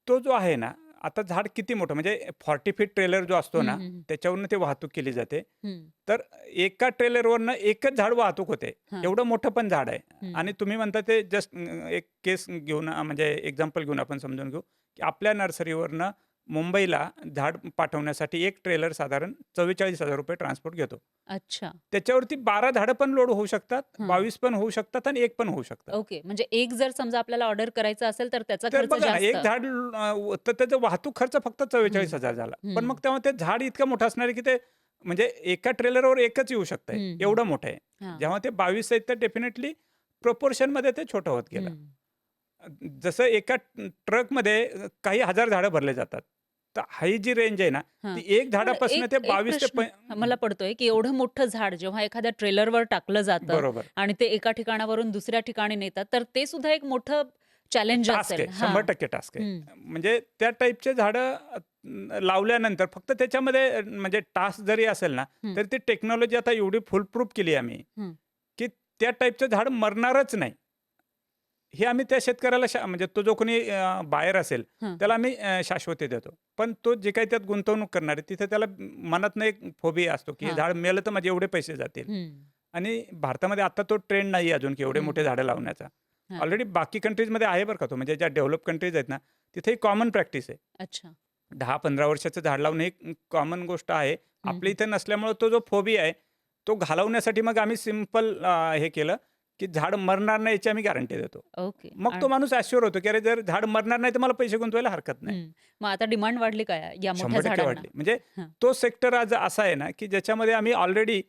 तो जो आहे ना, आता झाड किती मोठं म्हणजे 40 फीट ट्रेलर जो असतो हं, ना, हं, त्याच्यावरून ते वाहतूक केली जाते. हं. तर एका ट्रेलरवरनं एकच झाड वाहतूक होते. हां. एवढं मोठं पण झाड आहे. हं, आणि हं. तुम्ही म्हणता ते जस्ट एक केस घेऊन म्हणजे एक्झाम्पल घेऊन आपण समजून घेऊ, की आपल्या नर्सरीवरनं मुंबईला झाड पाठवण्यासाठी एक ट्रेलर साधारण ₹44,000 ट्रान्सपोर्ट घेतो. अच्छा. त्याच्यावरती 12 झाडं पण लोड होऊ शकतात, हां. 22 पण होऊ शकतात आणि 1 पण होऊ शकतात. ओके. म्हणजे एक जर समजा आपल्याला ऑर्डर करायचं असेल तर त्याचा तर खर्च बघा ना, जास्त. एक झाड तर त्याचा वाहतूक खर्च फक्त हं. 44,000 झाला. पण मग हं. तेव्हा ते झाड इतकं मोठं असणार आहे, की ते म्हणजे एका ट्रेलरवर एकच येऊ शकतंय. हं, हं. एवढं मोठं आहे. हां. जेव्हा ते 22 आहेत, तर डेफिनेटली प्रपोर्शनमध्ये ते छोटं होत गेलं. हं. अ, जसं एका ट्रकमध्ये काही हजार झाडं भरले जातात. तर ही जी रेंज आहे ना, हां. ती एक पण झाडापासून ते एक एक 22 ते प्रश्न मला पडतोय, की एवढं मोठं झाड जेव्हा एखाद्या ट्रेलरवर टाकलं जातं बरोबर. आणि ते एका ठिकाणावरून दुसऱ्या ठिकाणी नेतात, तर ते सुद्धा एक मोठं चॅलेंज टास्क असेल. आहे. हां. 100% टास्क आहे. हं. म्हणजे त्या टाईपचे झाडं लावल्यानंतर फक्त त्याच्यामध्ये म्हणजे टास्क जरी असेल ना, हं. तरी ती टेक्नॉलॉजी आता एवढी फुल केली आम्ही, हं. की त्या टाईपचं झाड मरणारच नाही. हे आम्ही त्या शेतकऱ्याला म्हणजे तो जो कोणी बायर असेल, हं. त्याला आम्ही शाश्वती देतो. पण तो जे काही त्यात गुंतवणूक करणार आहे, तिथे त्याला मनातनं एक फोबिया असतो, की हे हां. झाड मेलं तर माझे एवढे पैसे जातील. हं. आणि भारतामध्ये आता तो ट्रेंड नाही अजून, की एवढे हं, मोठे हं. झाडं लावण्याचा. हां. ऑलरेडी बाकी कंट्रीजमध्ये आहे बरं का तो. म्हणजे ज्या डेव्हलप कंट्रीज आहेत ना, तिथे कॉमन प्रॅक्टिस आहे. अच्छा. 10-15 वर्षाचं झाड लावणं ही कॉमन गोष्ट आहे. हं, आपल्या हं. इथे नसल्यामुळं तो जो फोबिया आहे, तो घालवण्यासाठी मग आम्ही सिंपल हे केलं, की झाड मरणार नाही याची आम्ही गॅरंटी देतो. ओके. मग तो माणूस ॲश्युअर होतो, की अरे जर झाड मरणार नाही तर मला पैसे गुंतवायला हरकत नाही. हं. मग आता डिमांड वाढली काय या मोठ्या 100% झाडांना? वाढली. म्हणजे हां. तो सेक्टर आज असा आहे ना, की ज्याच्यामध्ये आम्ही ऑलरेडी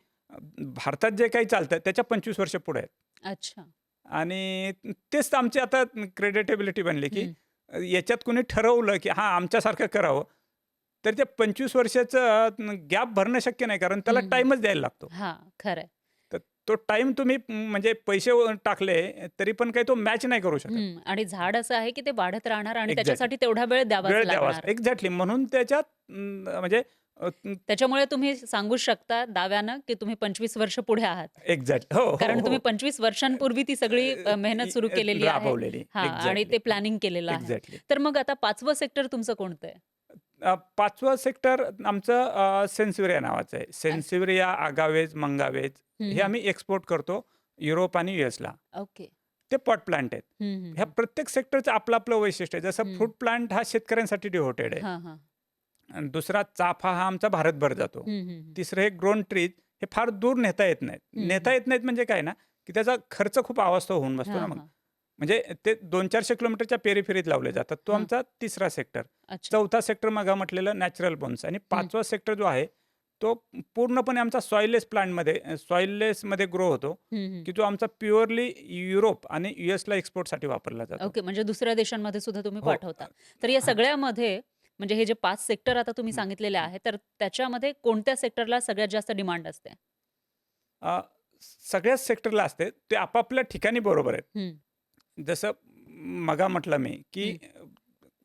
भारतात जे काही चालतं त्याच्या 25 वर्ष पुढे आहेत. अच्छा. आणि तेच तर आमची आता क्रेडिटेबिलिटी बनली, की हं. याच्यात कुणी ठरवलं, की हां, आमच्यासारखं करावं, तर ते 25 वर्षाचं गॅप भरणं शक्य नाही. कारण त्याला हं, हं. टाईमच द्यायला लागतो. हां. खरंय. तर तो टाईम तुम्ही म्हणजे पैसे टाकले, तरी पण काही तो मॅच नाही करू शकत. हं. आणि झाड असं आहे, की ते वाढत राहणार आणि एक्झॅक्टली. त्याच्यासाठी तेवढा वेळ द्यावाच वेळ द्यावाच. लागणार. एक्झॅक्टली. म्हणून त्याच्यात म्हणजे त्याच्यामुळे तुम्ही सांगू शकता दाव्यानं, की तुम्ही 25 वर्ष पुढे आहात. एक्झॅक्ट हो, हो, कारण तुम्ही हो. 25 वर्षांपूर्वी ती सगळी मेहनत सुरू केलेली आहे. राबवलेली. हां. आणि एक्झॅक्टली. ते प्लॅनिंग केलेलं आहे. एक्झॅक्टली. तर मग आता 5वं सेक्टर तुमचं कोणतं आहे? 5वं सेक्टर आमचं सेन्सिव्हिया नावाचं आहे. अच्छा. सेन्सिव्हिया, आगावेज, मंगावेज हं, हे हं. आम्ही एक्सपोर्ट करतो युरोप आणि यूएसला. ओके. ते पॉट प्लांट आहेत. हं, हं, ह्या हं. प्रत्येक सेक्टरचं आपलं वैशिष्ट्य आहे. जसं हं. फ्रूट प्लांट हा शेतकऱ्यांसाठी डिव्होटेड आहे. हां, हां. आणि दुसरा चाफा हा आमचा भारतभर जातो. हं, हं, हं. तिसरं हे ग्रोन ट्रीज हे फार दूर नेता येत नाहीत. हं, नेता हं. येत नाहीत म्हणजे काय ना, की त्याचा खर्च खूप अवास्तव होऊन बसतो ना हां, मग. हां. म्हणजे ते 200-400 किलोमीटरच्या पेरिफेरीत लावले जातात. तो हां. आमचा तिसरा सेक्टर. अच्छा. चौथा सेक्टर मागा म्हटलेलं नॅचरल बोन्स आणि हं. 5वा सेक्टर जो आहे, तो पूर्णपणे आमचा सॉइललेसमध्ये ग्रो होतो, की जो आमचा प्युअरली युरोप आणि यूएसला एक्सपोर्टसाठी वापरला जातो. ओके. म्हणजे दुसऱ्या देशांमध्ये सुद्धा तुम्ही हो. पाठवता. तर या हां. सगळ्यामध्ये म्हणजे हे जे 5 सेक्टर आता तुम्ही हं, सांगितलेले हं. आहेत, तर त्याच्यामध्ये कोणत्या सेक्टरला सगळ्यात जास्त डिमांड असते? अ, सगळ्याच सेक्टरला असते. ते आपापल्या ठिकाणी बरोबर आहेत. हं, जसं मगा म्हटलं मी, की हं.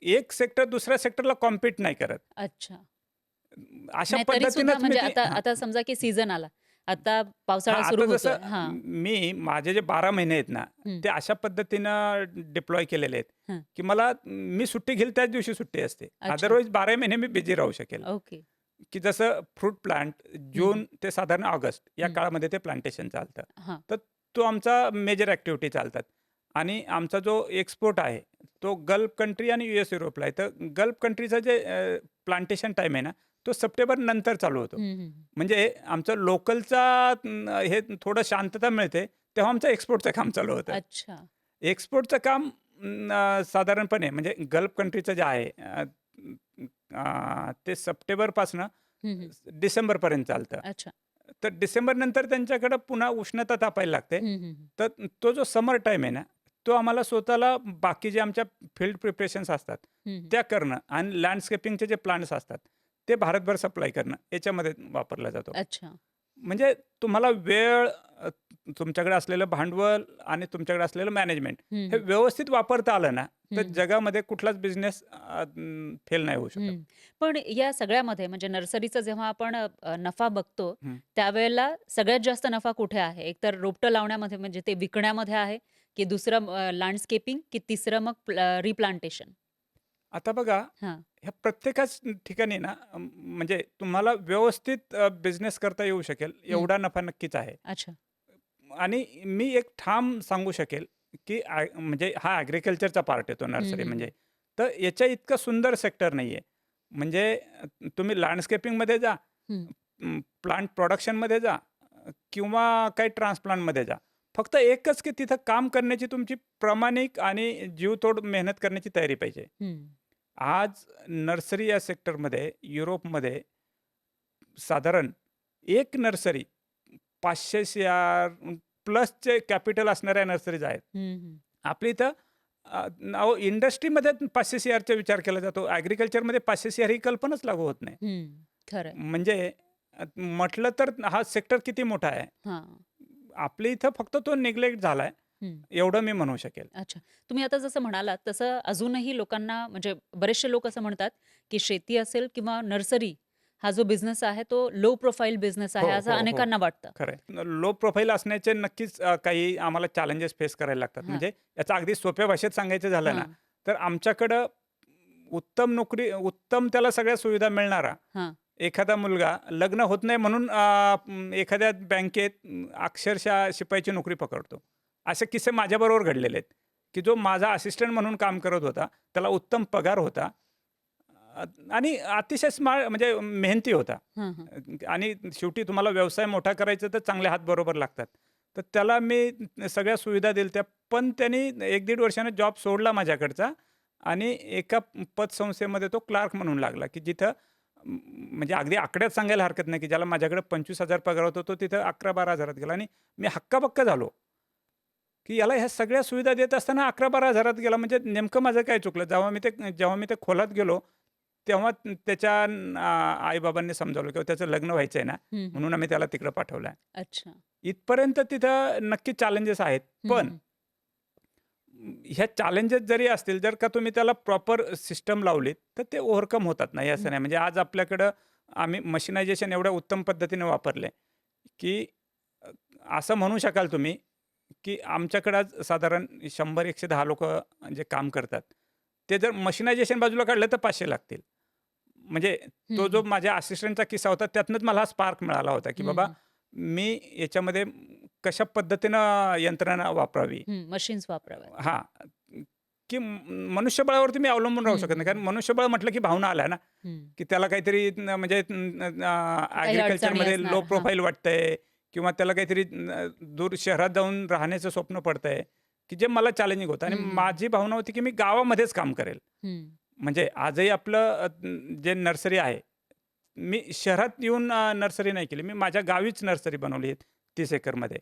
एक सेक्टर दुसऱ्या सेक्टरला कॉम्पीट नाही करत. अच्छा. अशा नाही तरी सुद्धा पद्धतीनंच मी म्हणजे ती आता हां. आता समजा की सीझन आला. आता पावसाळा हां, सुरू आता होतोय. जसं हां. माझे जे 12 महिने आहेत ना, हं, ते अशा पद्धतीनं डिप्लॉय केलेले आहेत, हं. की मी सुट्टी घेईल त्याच दिवशी सुट्टी असते. अच्छा. अदरवाईज 12 महिने मी बिझी राहू शकेल. ओके. की जसं फ्रूट प्लांट हं, जून हं. ते साधारण ऑगस्ट या हं. काळामध्ये ते प्लांटेशन चालतं. हां. तर तो आमचा मेजर ॲक्टिव्हिटी चालतात. आणि आमचा जो एक्सपोर्ट आहे, तो गल्फ कंट्री आणि यूएस युरोपला आहे. तर गल्फ कंट्रीचं जे प्लांटेशन टाईम आहे ना, तो सप्टेंबर नंतर चालू होतो. हं, हं. म्हणजे आमचं लोकलचा हे थोडं शांतता मिळते, तेव्हा आमचं एक्सपोर्टचं काम चालू होतं. अच्छा. एक्सपोर्टचं काम साधारणपणे म्हणजे गल्फ कंट्रीचं जे आहे ते सप्टेंबरपासनं हं, हं. डिसेंबरपर्यंत चालतं. अच्छा. तर डिसेंबरनंतर त्यांच्याकडं पुन्हा उष्णता तापायला लागते. हं, हं, हं. तर तो जो समर टाईम आहे ना, तो आम्हाला स्वतःला बाकी जे आमच्या फील्ड प्रिपरेशन्स असतात, हं, हं. त्या करणं आणि लँडस्केपिंगचे जे प्लांट्स असतात, ते भारतभर सप्लाय करणं याच्यामध्ये वापरला जातो. अच्छा. म्हणजे तुम्हाला वेळ, तुमच्याकडे असलेलं भांडवल आणि तुमच्याकडे असलेलं मॅनेजमेंट हं, हे हं. व्यवस्थित वापरता आलं ना, तर हं, जगामध्ये कुठलाच बिझनेस फेल नाही होऊ शकत. हं. पण या सगळ्यामध्ये म्हणजे नर्सरीचा जेव्हा आपण नफा बघतो, हं. त्यावेळेला सगळ्यात जास्त नफा कुठे आहे? एकतर रोपटं लावण्यामध्ये म्हणजे ते विकण्यामध्ये आहे, की दुसरं लँडस्केपिंग, की तिसरं मग रिप्लांटेशन? आता बघा, हां. ह्या प्रत्येकाच ठिकाणी ना म्हणजे तुम्हाला व्यवस्थित बिझनेस करता येऊ शकेल हं. एवढा नफा नक्कीच आहे. अच्छा. आणि मी एक ठाम सांगू शकेल, की म्हणजे हा ॲग्रीकल्चरचा पार्ट येतो हं, नर्सरी हं, हं. म्हणजे. तर याच्या इतकं सुंदर सेक्टर नाहीये. म्हणजे तुम्ही लँडस्केपिंगमध्ये जा, हं. प्लांट प्रोडक्शनमध्ये जा, किंवा काही ट्रान्सप्लांटमध्ये जा. फक्त एकच की तिथं काम करण्याची तुमची प्रामाणिक आणि जीवतोड मेहनत करण्याची तयारी पाहिजे. हं. आज नर्सरी या सेक्टरमध्ये युरोपमध्ये साधारण एक नर्सरी 500 सीआर प्लसचे कॅपिटल असणाऱ्या नर्सरीज आहेत. हं, हं. आपल्या इथं अहो इंडस्ट्रीमध्ये 500 सीआरचा विचार केला जातो. ॲग्रीकल्चरमध्ये 500 सीआर ही कल्पनाच लागू होत नाही. हं. खरंय. म्हणजे म्हटलं तर हा सेक्टर किती मोठा आहे. हां. आपल्या इथं फक्त तो निग्लेक्ट झालाय, हं. एवढं मी म्हणू शकेल. अच्छा. तुम्ही आता जसं म्हणालात, तसं अजूनही लोकांना म्हणजे बरेचसे लोक असं म्हणतात, की शेती असेल किंवा नर्सरी हा जो बिझनेस आहे, तो लो प्रोफाइल बिझनेस हो, आहे, असं हो, हो. अनेकांना वाटतं. खरं आहे. लो प्रोफाईल असण्याचे नक्कीच काही आम्हाला चॅलेंजेस फेस करायला लागतात. हां, म्हणजे याचं अगदी सोप्या भाषेत सांगायचं झालं ना, हां, तर आमच्याकडं उत्तम नोकरी, उत्तम त्याला सगळ्या सुविधा मिळणारा हां. एखादा मुलगा लग्न होत नाही म्हणून एखाद्या बँकेत अक्षरशः शिपाईची नोकरी पकडतो. असे किस्से माझ्याबरोबर घडलेले आहेत, की जो माझा असिस्टंट म्हणून काम करत होता, त्याला उत्तम पगार होता अ, आणि अतिशय स्मार्ट म्हणजे मेहनती होता. हां, हां. आणि शेवटी तुम्हाला व्यवसाय मोठा करायचा तर चांगले हात बरोबर लागतात. तर त्याला मी सगळ्या सुविधा दिल्या, पण त्यांनी 1-1.5 वर्षाने जॉब सोडला माझ्याकडचा आणि एका पतसंस्थेमध्ये तो क्लार्क म्हणून लागला, की जिथं म्हणजे अगदी आकड्यात सांगायला हरकत नाही, की ज्याला माझ्याकडे 25,000 पगार होता, तो तिथं 11-12,000त गेला आणि मी हक्काबक्का झालो, की याला ह्या सगळ्या सुविधा देत असताना 11-12,000त गेला. म्हणजे नेमकं माझं काय चुकलं? जेव्हा मी ते खोलात गेलो, तेव्हा त्याच्या आई-बाबांनी समजावलं, की त्याचं लग्न व्हायचं आहे ना, हं, हं. म्हणून आम्ही त्याला तिकडं पाठवलं आहे. अच्छा. इथपर्यंत तिथं नक्की चॅलेंजेस आहेत. हं, पण हं. ह्या चॅलेंजेस जरी असतील, जर का तुम्ही त्याला प्रॉपर सिस्टम लावलीत, तर ते ओव्हरकम होतात. नाही असं हं. नाही. म्हणजे आज आपल्याकडं आम्ही मशिनायझेशन एवढ्या उत्तम पद्धतीने वापरले, की अ, असं म्हणू शकाल तुम्ही, की आमच्याकडं आज साधारण 100-110 लोकं जे काम करतात, ते जर मशिनायझेशन बाजूला काढलं तर 500 लागतील. म्हणजे तो हं, जो हं. माझ्या असिस्टंटचा किस्सा होता, त्यातनंच मला हा स्पार्क मिळाला होता, की हं, बाबा हं. मी याच्यामध्ये कशा पद्धतीनं यंत्रणा वापरावी. मशीन्स वापराव्यात. हां, की मनुष्यबळावरती मी अवलंबून राहू हं, शकत हं, नाही. कारण हं. मनुष्यबळ म्हटलं की भावना आल्या ना, हं. की त्याला काहीतरी म्हणजे काही अडचणी ॲग्रीकल्चरमध्ये लो असणार. हां. प्रोफाईल वाटतंय किंवा त्याला काहीतरी दूर शहरात जाऊन राहण्याचं स्वप्न पडतंय, की जे मला चॅलेंजिंग होतं आणि हं, हं, हं. माझी भावना होती की मी गावामध्येच काम करेल. हं. म्हणजे आजही आपलं जे नर्सरी आहे, मी शहरात येऊन नर्सरी नाही केली. मी माझ्या गावीच नर्सरी बनवली आहे 30 एकरमध्ये.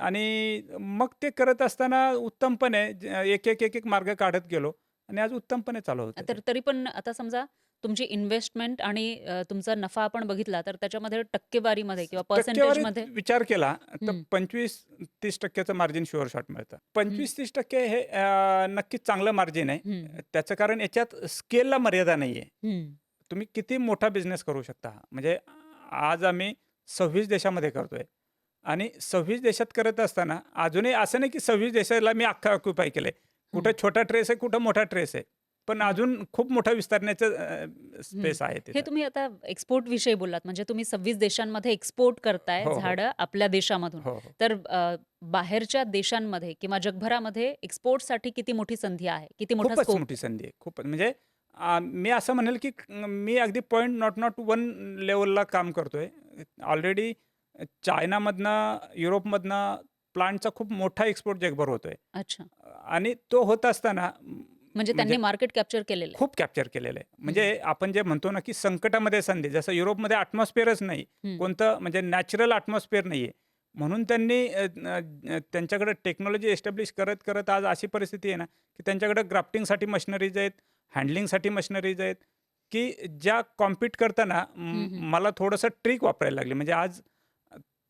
आणि मग ते करत असताना उत्तमपणे एक मार्ग काढत गेलो आणि आज उत्तमपणे चालू होतं तर ते. तरी पण आता समजा तुमची इन्व्हेस्टमेंट आणि तुमचा नफा आपण बघितला तर त्याच्यामध्ये टक्केवारीमध्ये किंवा टक्केवारीत पर्सेंटेजमध्ये विचार केला तर हं, 25-30% मार्जिन शुअर शॉट मिळतं. हं, 25-30% हे नक्कीच चांगलं मार्जिन आहे. हं, त्याचं कारण याच्यात स्केलला मर्यादा नाही आहे. हं, तुम्ही किती मोठा बिझनेस करू शकता. म्हणजे आज आम्ही 26 देशामध्ये करतोय आणि 26 देशात करत असताना अजूनही असं नाही की 26 देशाला मी अख्खा ऑक्युपाय केलंय. कुठं हं, छोटा ट्रेस आहे, कुठं मोठा ट्रेस आहे. पण हं, अजून खूप मोठा विस्तारण्याचं हं. स्पेस आहे हे तिथं. तुम्ही आता एक्सपोर्ट विषयी बोललात म्हणजे तुम्ही 26 देशांमध्ये एक्सपोर्ट करताय हो, हो. झाडं आपल्या देशामधून. हो, हो. तर बाहेरच्या देशांमध्ये किंवा जगभरामध्ये एक्सपोर्टसाठी किती मोठी संधी आहे? किती मोठा खूपच स्कोप? मोठी संधी आहे. खूपच म्हणजे मी असं म्हणेल की मी अगदी पॉइंट नॉट 1 लेव्हलला काम करतोय. ऑलरेडी चायनामधनं, युरोपमधनं प्लांटचा खूप मोठा एक्सपोर्ट जगभर होतोय. अच्छा. आणि तो होत असताना म्हणजे म्हणजे त्यांनी मार्केट कॅप्चर केलेलं आहे. खूप कॅप्चर केलेलं आहे. हं, म्हणजे आपण जे म्हणतो ना, की संकटामध्ये संधी. जसं युरोपमध्ये एटमॉस्फिअरच नाही. हं, कोणतं म्हणजे नॅचरल एटमॉस्फिअर नाहीये. म्हणून त्यांनी त्यांच्याकडे टेक्नॉलॉजी एस्टॅब्लिश करत आज अशी परिस्थिती आहे ना, की त्यांच्याकडे ग्राफ्टिंगसाठी मशिनरीज आहेत, हँडलिंगसाठी मशिनरीज आहेत, की ज्या कॉम्पीट करताना हं, हं. मला थोडंसं ट्रिक वापरायला लागली. म्हणजे आज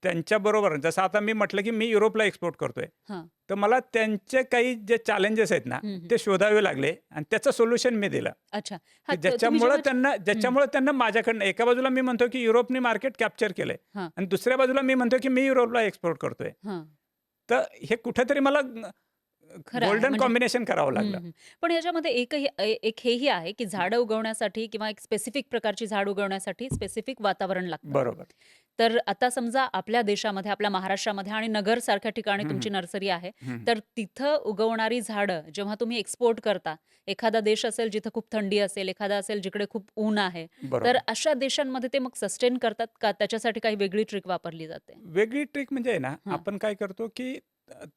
त्यांच्याबरोबर जसं आता मी म्हटलं, की मी युरोपला एक्सपोर्ट करतोय. हां. तर मला त्यांचे काही जे चॅलेंजेस आहेत ना, हं, हं. ते शोधावे लागले आणि त्याचं सोल्युशन मी दिलं. अच्छा. की हां, तुम्ही जेव्हा हं. ज्याच्यामुळे त्यांना माझ्याकडनं एका बाजूला मी म्हणतो की युरोपने मार्केट कॅप्चर केलंय हां, आणि दुसऱ्या बाजूला मी म्हणतो की मी युरोपला एक्सपोर्ट करतोय. हां. तर हे कुठेतरी मला खरं आहे. गोल्डन म्हणजे कॉम्बिनेशन करावं हं, लागलं. हं. पण याच्यामध्ये एक हेही आहे, की झाडं उगवण्यासाठी किंवा एक स्पेसिफिक प्रकारची झाड उगवण्यासाठी स्पेसिफिक वातावरण लागतं. बरोबर. तर आता समजा आपल्या देशामध्ये, आपल्या महाराष्ट्रामध्ये आणि नगरसारख्या ठिकाणी हं, तुमची हं. नर्सरी आहे. हं, हं. तर तिथं उगवणारी झाडं जेव्हा तुम्ही एक्सपोर्ट करता, एखादा देश असेल जिथं खूप थंडी असेल, एखादा असेल जिकडे खूप ऊन आहे. तर बरोबर. अशा देशांमध्ये ते मग सस्टेन करतात का? त्याच्यासाठी काही वेगळी ट्रिक वापरली जाते? वेगळी ट्रिक म्हणजे आहे ना, हां. आपण काय करतो की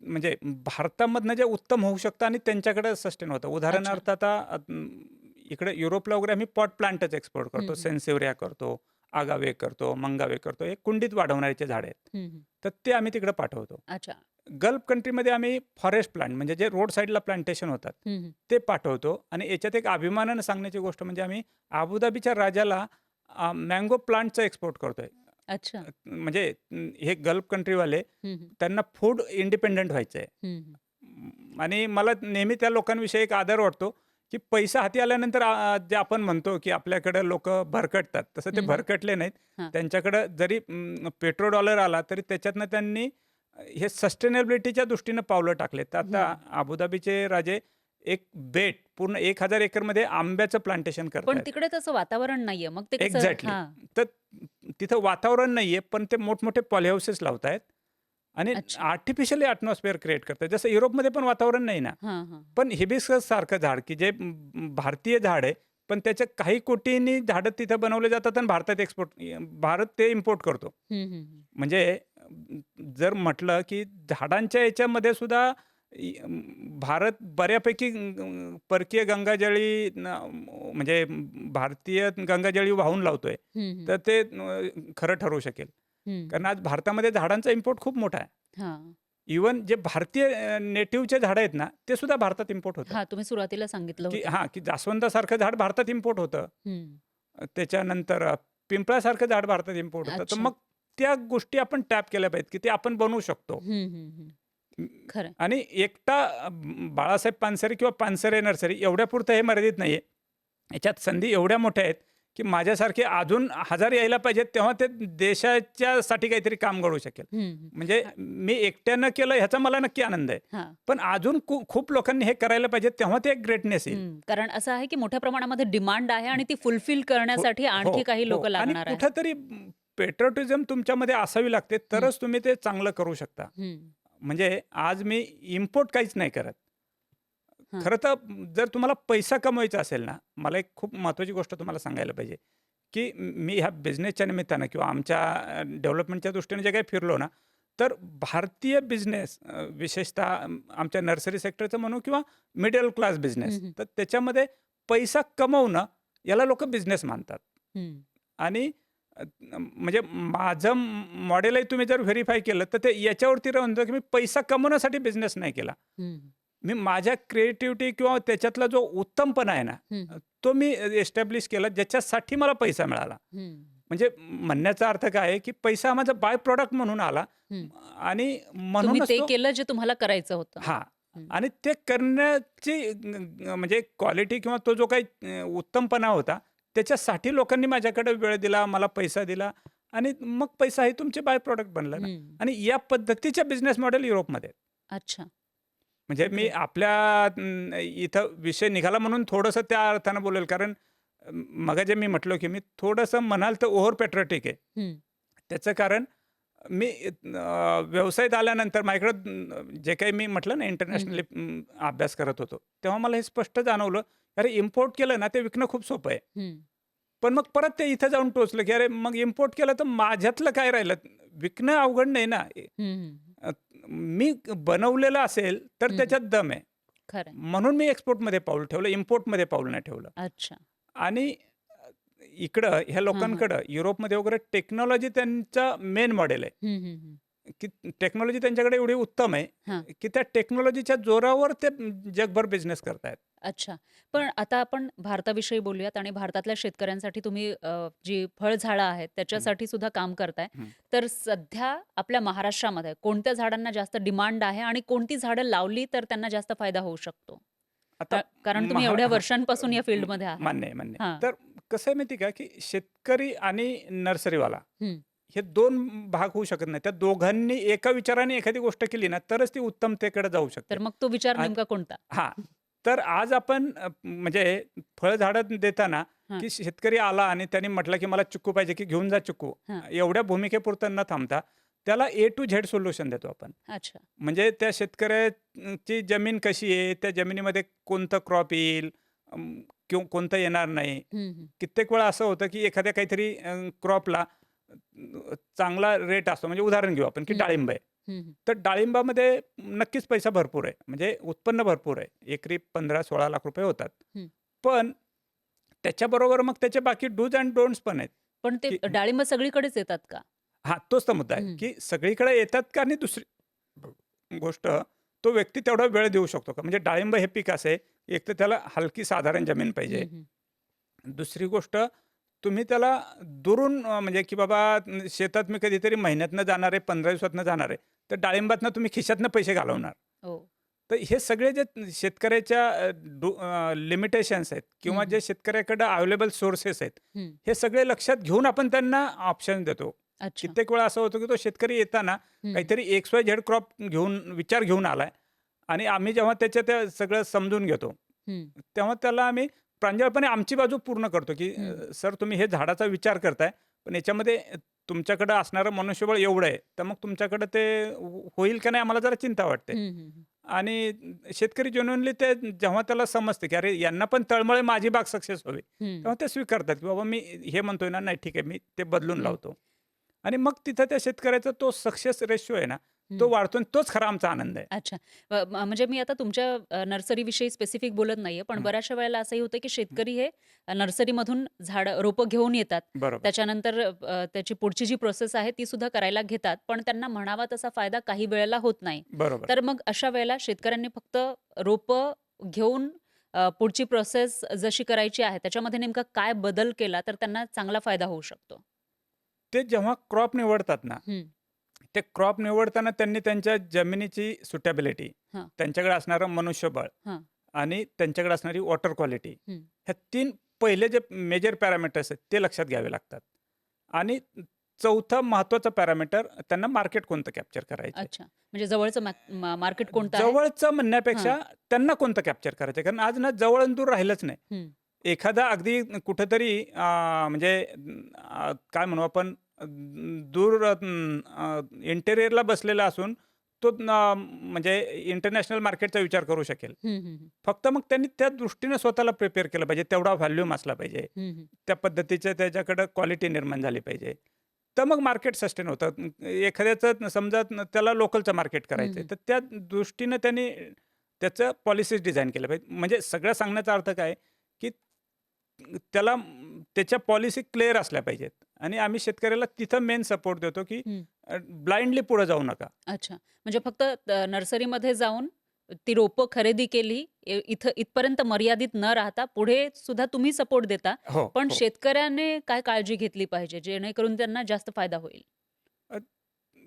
म्हणजे भारतामधनं जे उत्तम होऊ शकतं आणि त्यांच्याकडे सस्टेन होतं. अच्छा. उदाहरणार्थ आता इकडे युरोपला वगैरे आम्ही पॉट प्लांटच एक्सपोर्ट हं, करतो. हं. सेन्सेवरिया करतो, आगावे करतो, मंगावे करतो. हे कुंडीत वाढवणारे झाडे आहेत. हं, हं. तर ते आम्ही तिकडे पाठवतो. अच्छा. गल्फ कंट्रीमध्ये आम्ही फॉरेस्ट प्लांट म्हणजे जे रोड साईडला प्लांटेशन होतात, हं, हं. ते पाठवतो आणि याच्यात एक अभिमानानं सांगण्याची गोष्ट म्हणजे आम्ही अबुधाबीच्या राजाला मँगो प्लांटचं एक्सपोर्ट करतोय. अच्छा. म्हणजे हे गल्फ कंट्रीवाले हं, हं. त्यांना फूड इंडिपेंडंट व्हायचं आहे. हं, हं. आणि मला नेहमी त्या लोकांविषयी एक आदर वाटतो, की पैसा हाती आल्यानंतर जे आपण म्हणतो, की आपल्याकडे लोकं भरकटतात. तसं ते हं, हं. भरकटले नाहीत. हां. त्यांच्याकडं जरी पेट्रोडॉलर आला, तरी त्याच्यातनं त्यांनी हे सस्टेनेबिलिटीच्या दृष्टीनं पावलं टाकलेत. तर हं. आता अबुधाबीचे राजे एक बेट पूर्ण 1000 एकरमध्ये आंब्याचं प्लांटेशन पण करतायत. तिकडे तसं वातावरण नाहीये. मग ते कसं एक्झॅक्टली. हां. तर तिथं वातावरण नाहीये, पण ते मोठमोठे पॉली हाऊसेस लावतायत आणि अच्छा. आर्टिफिशियली एटमॉस्फिअर क्रिएट करतायत. जसं युरोपमध्ये पण वातावरण नाही ना. हां, हां. पण हिबिस्कस सारखं झाड, की जे भारतीय झाड आहे, पण त्याच्या काही कोटींनी झाडं तिथं बनवले जातात आणि भारतात भारत ते इम्पोर्ट करतो. हं, हं, हं. म्हणजे जर म्हटलं, की झाडांच्या याच्यामध्ये सुद्धा भारत बऱ्यापैकी परकीय गंगाजळी म्हणजे भारतीय गंगाजळी वाहून लावतोय. हं, हं. तर ते खरं ठरू शकेल. हं, कारण आज भारतामध्ये झाडांचा इम्पोर्ट खूप मोठा आहे. हां. इव्हन जे भारतीय नेटिव्हचे झाडं आहेत ना, ते सुद्धा भारतात इम्पोर्ट होतं. हां, तुम्ही सुरुवातीला सांगितलं की होतं. हां, की जास्वंदासारखं झाड भारतात इम्पोर्ट होतं. हं. त्याच्यानंतर पिंपळासारखं झाड भारतात इम्पोर्ट होतं. तर अच्छा. मग त्या गोष्टी आपण टॅप केल्या पाहिजेत, की ते आपण बनवू शकतो. हं, हं, हं. खरं आहे. आणि एकटा बाळासाहेब पानसरे किंवा पानसरे नर्सरी एवढ्यापुरतं हे मर्यादित नाहीये. याच्यात संधी एवढ्या मोठ्या आहेत, की माझ्यासारखे अजून 1000 यायला पाहिजेत, तेव्हा ते देशाच्यासाठी काहीतरी काम घडू शकेल. हं, हं. म्हणजे मी एकट्यानं केलं ह्याचा मला नक्की आनंद आहे. हां. पण अजून खूप लोकांनी हे करायला पाहिजे, तेव्हा ते एक ग्रेटनेस येईल. कारण असं आहे, की मोठ्या प्रमाणामध्ये डिमांड आहे आणि ती फुलफिल करण्यासाठी हो, आणखी काही हो. लोकं आणि लागणार आहे. कुठेतरी पेट्रियोटिझम तुमच्यामध्ये असावी लागते, हं, तरच तुम्ही ते चांगलं करू शकता. हं. म्हणजे आज मी इम्पोर्ट काहीच नाही करत. हां. खरं तर जर तुम्हाला पैसा कमवायचा असेल ना, मला एक खूप महत्त्वाची गोष्ट तुम्हाला सांगायला पाहिजे, की मी ह्या बिझनेसच्या निमित्तानं किंवा आमच्या डेव्हलपमेंटच्या दृष्टीने जे काही फिरलो ना, तर भारतीय बिझनेस विशेषतः आमच्या नर्सरी सेक्टरचं म्हणू किंवा मिडल क्लास हं, बिझनेस, हं. तर त्याच्यामध्ये पैसा कमवणं याला लोकं बिझनेस मानतात. हं. आणि म्हणजे माझं मॉडेलही तुम्ही जर व्हेरीफाय केलं तर ते याच्यावरती राहून की मी पैसा कमवण्यासाठी बिझनेस नाही केला. मी माझ्या क्रिएटिव्हिटी किंवा त्याच्यातला जो उत्तमपणा आहे ना, तो मी एस्टॅब्लिश केला ज्याच्यासाठी मला पैसा मिळाला. म्हणजे म्हणण्याचा अर्थ काय आहे, की पैसा माझा बाय प्रॉडक्ट म्हणून आला आणि तुम्ही म्हणूनच ते तो केलं जे तुम्हाला करायचं होतं. हां. आणि ते करण्याची म्हणजे क्वालिटी किंवा तो जो काही उत्तमपणा होता, त्याच्यासाठी लोकांनी माझ्याकडे वेळ दिला, मला पैसा दिला आणि मग पैसा हे तुमचे बाय प्रॉडक्ट बनलं ना. आणि या पद्धतीच्या बिझनेस मॉडेल युरोपमध्ये आहेत. अच्छा. म्हणजे मी ओके. आपल्या इथं विषय निघाला म्हणून थोडंसं त्या अर्थानं बोलेल, कारण मगाशी मी म्हटलो, की मी थोडंसं म्हणाल तर ओव्हर पॅट्रियोटिक आहे. त्याचं कारण मी व्यवसायात आल्यानंतर माझ्याकडं जे काही मी म्हटलं ना इंटरनॅशनली अभ्यास करत होतो, तेव्हा मला हे स्पष्ट जाणवलं, अरे इम्पोर्ट केलं ना ते विकणं खूप सोपं आहे. पण मग परत ते इथं जाऊन टोचलं, की अरे मग इम्पोर्ट केलं तर माझ्यातलं काय राहिलं? विकणं अवघड नाही ना. मी बनवलेलं असेल तर त्याच्यात दम आहे. खरं. म्हणून मी एक्सपोर्टमध्ये पाऊल ठेवलं, इम्पोर्टमध्ये पाऊल नाही ठेवलं. अच्छा. आणि इकडं ह्या लोकांकडं युरोपमध्ये वगैरे टेक्नॉलॉजी त्यांचा मेन मॉडेल आहे, की टेक्नॉलॉजी त्यांच्याकडे एवढी उत्तम आहे, की त्या टेक्नॉलॉजीच्या जोरावर ते जगभर बिझनेस करतायत. अच्छा. पण आता आपण भारताविषयी बोलूयात आणि भारतातल्या शेतकऱ्यांसाठी तुम्ही जी फळझाडं आहेत त्याच्यासाठी सुद्धा काम करताय. तर सध्या आपल्या महाराष्ट्रामध्ये कोणत्या झाडांना जास्त डिमांड आहे आणि कोणती झाडं लावली तर त्यांना जास्त फायदा होऊ शकतो? आता कारण तुम्ही एवढ्या वर्षांपासून या फील्डमध्ये आहात. मान्य आहे, मान्य आहे. हां. तर कसं आहे माहिती आहे का, की शेतकरी आणि नर्सरीवाला हे 2 भाग होऊ शकत नाही. त्या दोघांनी एका विचाराने एखादी गोष्ट केली ना, तरच ती उत्तमतेकडे जाऊ शकते. तर मग तो विचार आ नेमका कोणता? हां. तर आज आपण म्हणजे फळझाडं देताना, हां. की शेतकरी आला आणि त्यांनी म्हटलं, की मला चिक्कू पाहिजे, की घेऊन जा चिक्कू. हां. एवढ्या भूमिकेपुरतं न थांबता त्याला ए टू झेड सोल्युशन देतो आपण. अच्छा. म्हणजे त्या शेतकऱ्याची जमीन कशी आहे, त्या जमिनीमध्ये कोणतं क्रॉप येईल, किंवा कोणतं येणार नाही. कित्येक वेळा असं होतं, की एखाद्या काहीतरी क्रॉपला चांगला रेट असतो. म्हणजे उदाहरण घेऊ आपण, की डाळिंब आहे. तर डाळिंबामध्ये नक्कीच पैसा भरपूर आहे. म्हणजे उत्पन्न भरपूर आहे. एकरी 15-16 लाख रुपये होतात. पण त्याच्याबरोबर मग त्याचे बाकी डूज अँड डोंट्स पण आहेत. पण ते की डाळिंब सगळीकडेच येतात का? हां, तोच तर मुद्दा आहे, की सगळीकडे येतात का आणि दुसरी गोष्ट तो व्यक्ती तेवढा वेळ देऊ शकतो का? म्हणजे डाळिंब हे पीक असं आहे, एक तर त्याला हलकी साधारण जमीन पाहिजे. दुसरी गोष्ट तुम्ही त्याला दुरून म्हणजे की बाबा शेतात मी कधीतरी महिन्यातनं जाणार आहे, 15 दिवसातनं जाणार आहे. तर डाळिंबातनं तुम्ही खिशातनं पैसे घालवणार. हो. तर हे सगळे जे शेतकऱ्याच्या लिमिटेशन्स आहेत किंवा जे शेतकऱ्याकडे अवेलेबल सोर्सेस आहेत, हे सगळे लक्षात घेऊन आपण त्यांना ऑप्शन देतो. अच्छा. कित्येक वेळा असं होतं, की तो शेतकरी येताना काहीतरी XYZ क्रॉप विचार घेऊन आलाय आणि आम्ही जेव्हा त्याच्या त्या सगळं समजून घेतो, तेव्हा त्याला आम्ही प्रांजळपणे आमची बाजू पूर्ण करतो, की सर तुम्ही हे झाडाचा विचार करताय, पण याच्यामध्ये तुमच्याकडे असणारं मनुष्यबळ एवढं आहे, तर मग तुमच्याकडे ते होईल का नाही आम्हाला जरा चिंता वाटते. आणि शेतकरी जेन्युइनली ते जेव्हा त्याला समजते, की अरे यांना पण तळमळ माझी बाग सक्सेस व्हावी, तेव्हा ते स्वीकारतात, की बाबा मी हे म्हणतोय ना, नाही ठीक आहे, मी ते बदलून लावतो. आणि मग तिथं त्या शेतकऱ्याचा तो सक्सेस रेशो आहे ना, तो वाढतो आणि तोच खरा आमचा आनंद आहे. अच्छा. म्हणजे मी आता तुमच्या नर्सरीविषयी स्पेसिफिक बोलत नाहीये, पण बऱ्याचशा वेळेला असंही होतं, की शेतकरी हे नर्सरीमधून रोपं घेऊन येतात. बरोबर. त्याच्यानंतर त्याची पुढची जी प्रोसेस आहे ती सुद्धा करायला घेतात. पण त्यांना म्हणावा तसा फायदा काही वेळेला होत नाही. बरोबर. तर मग अशा वेळेला शेतकऱ्यांनी फक्त रोपं घेऊन पुढची प्रोसेस जशी करायची आहे त्याच्यामध्ये नेमका काय बदल केला तर त्यांना चांगला फायदा होऊ शकतो? ते जेव्हा क्रॉप निवडतात ना, ते क्रॉप निवडताना त्यांनी त्यांच्या जमिनीची सुटेबिलिटी, हां. त्यांच्याकडे असणारं मनुष्यबळ हां. आणि त्यांच्याकडे असणारी वॉटर क्वालिटी, हं. ह्या 3 पहिले जे मेजर पॅरामीटर्स आहेत ते लक्षात घ्यावे लागतात. आणि चौथा महत्त्वाचा पॅरामीटर त्यांना मार्केट कोणतं कॅप्चर करायचं आहे. अच्छा. म्हणजे जवळचं मार्केट कोणतं आहे? जवळचं म्हणण्यापेक्षा त्यांना कोणतं कॅप्चर करायचं आहे. कारण आज ना जवळ आणि दूर राहिलंच नाही. एखादा अगदी कुठेतरी म्हणजे काय म्हणू आपण दूर इंटेरियरला बसलेला असून तो म्हणजे इंटरनॅशनल मार्केटचा विचार करू शकेल. फक्त मग त्यांनी त्या दृष्टीने स्वतःला प्रिपेअर केलं पाहिजे, तेवढा व्हॉल्यूम असला पाहिजे, त्या पद्धतीचं त्याच्याकडं क्वालिटी निर्माण झाली पाहिजे. तर मग मार्केट सस्टेन होतं. एखाद्याचं समजा त्याला लोकलचं मार्केट करायचं आहे, तर त्या दृष्टीनं त्यांनी त्याचं पॉलिसीज डिझाईन केलं पाहिजे. म्हणजे सगळं सांगण्याचा अर्थ काय, की त्याला त्याच्या पॉलिसी क्लिअर असल्या पाहिजेत आणि आम्ही शेतकऱ्याला तिथं मेन सपोर्ट देतो की ब्लाइंडली पुढे जाऊ नका. अच्छा. म्हणजे फक्त नर्सरीमध्ये जाऊन ती रोपं खरेदी केली, इथं इथपर्यंत मर्यादित न राहता पुढे सुद्धा तुम्ही सपोर्ट देता. हो, पण हो. शेतकऱ्याने काय काळजी घेतली पाहिजे, जेणेकरून त्यांना जास्त फायदा होईल? अ,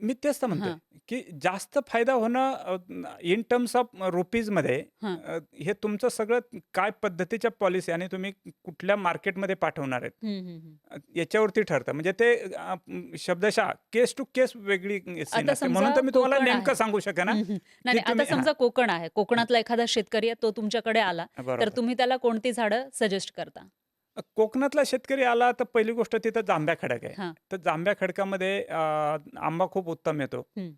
मी तेच तर म्हणतोय, हां, की जास्त फायदा होणं इन टर्म्स ऑफ रुपीजमध्ये हां. हे तुमचं सगळं काय पद्धतीच्या पॉलिसी आणि तुम्ही कुठल्या मार्केटमध्ये पाठवणार आहेत हं, हं, हं. याच्यावरती ठरतं. म्हणजे ते शब्दशः केस टू केस वेगळी सीन आता असते. म्हणून समजा तर मी तुम्हाला कोकण नेमकं आहे. सांगू शकेना, हं, हं. नाही, की नाही. आता तुम्ही हां, समजा कोकण आहे. कोकणातला एखादा शेतकरी आहे, तो तुमच्याकडे आला, तर बरोबर. तुम्ही त्याला कोणती झाडं सजेस्ट करता? कोकणातला शेतकरी आला तर पहिली गोष्ट तिथं जांभ्या खडक आहे. हां. तर जांभ्या खडकामध्ये आंबा खूप उत्तम येतो. हं,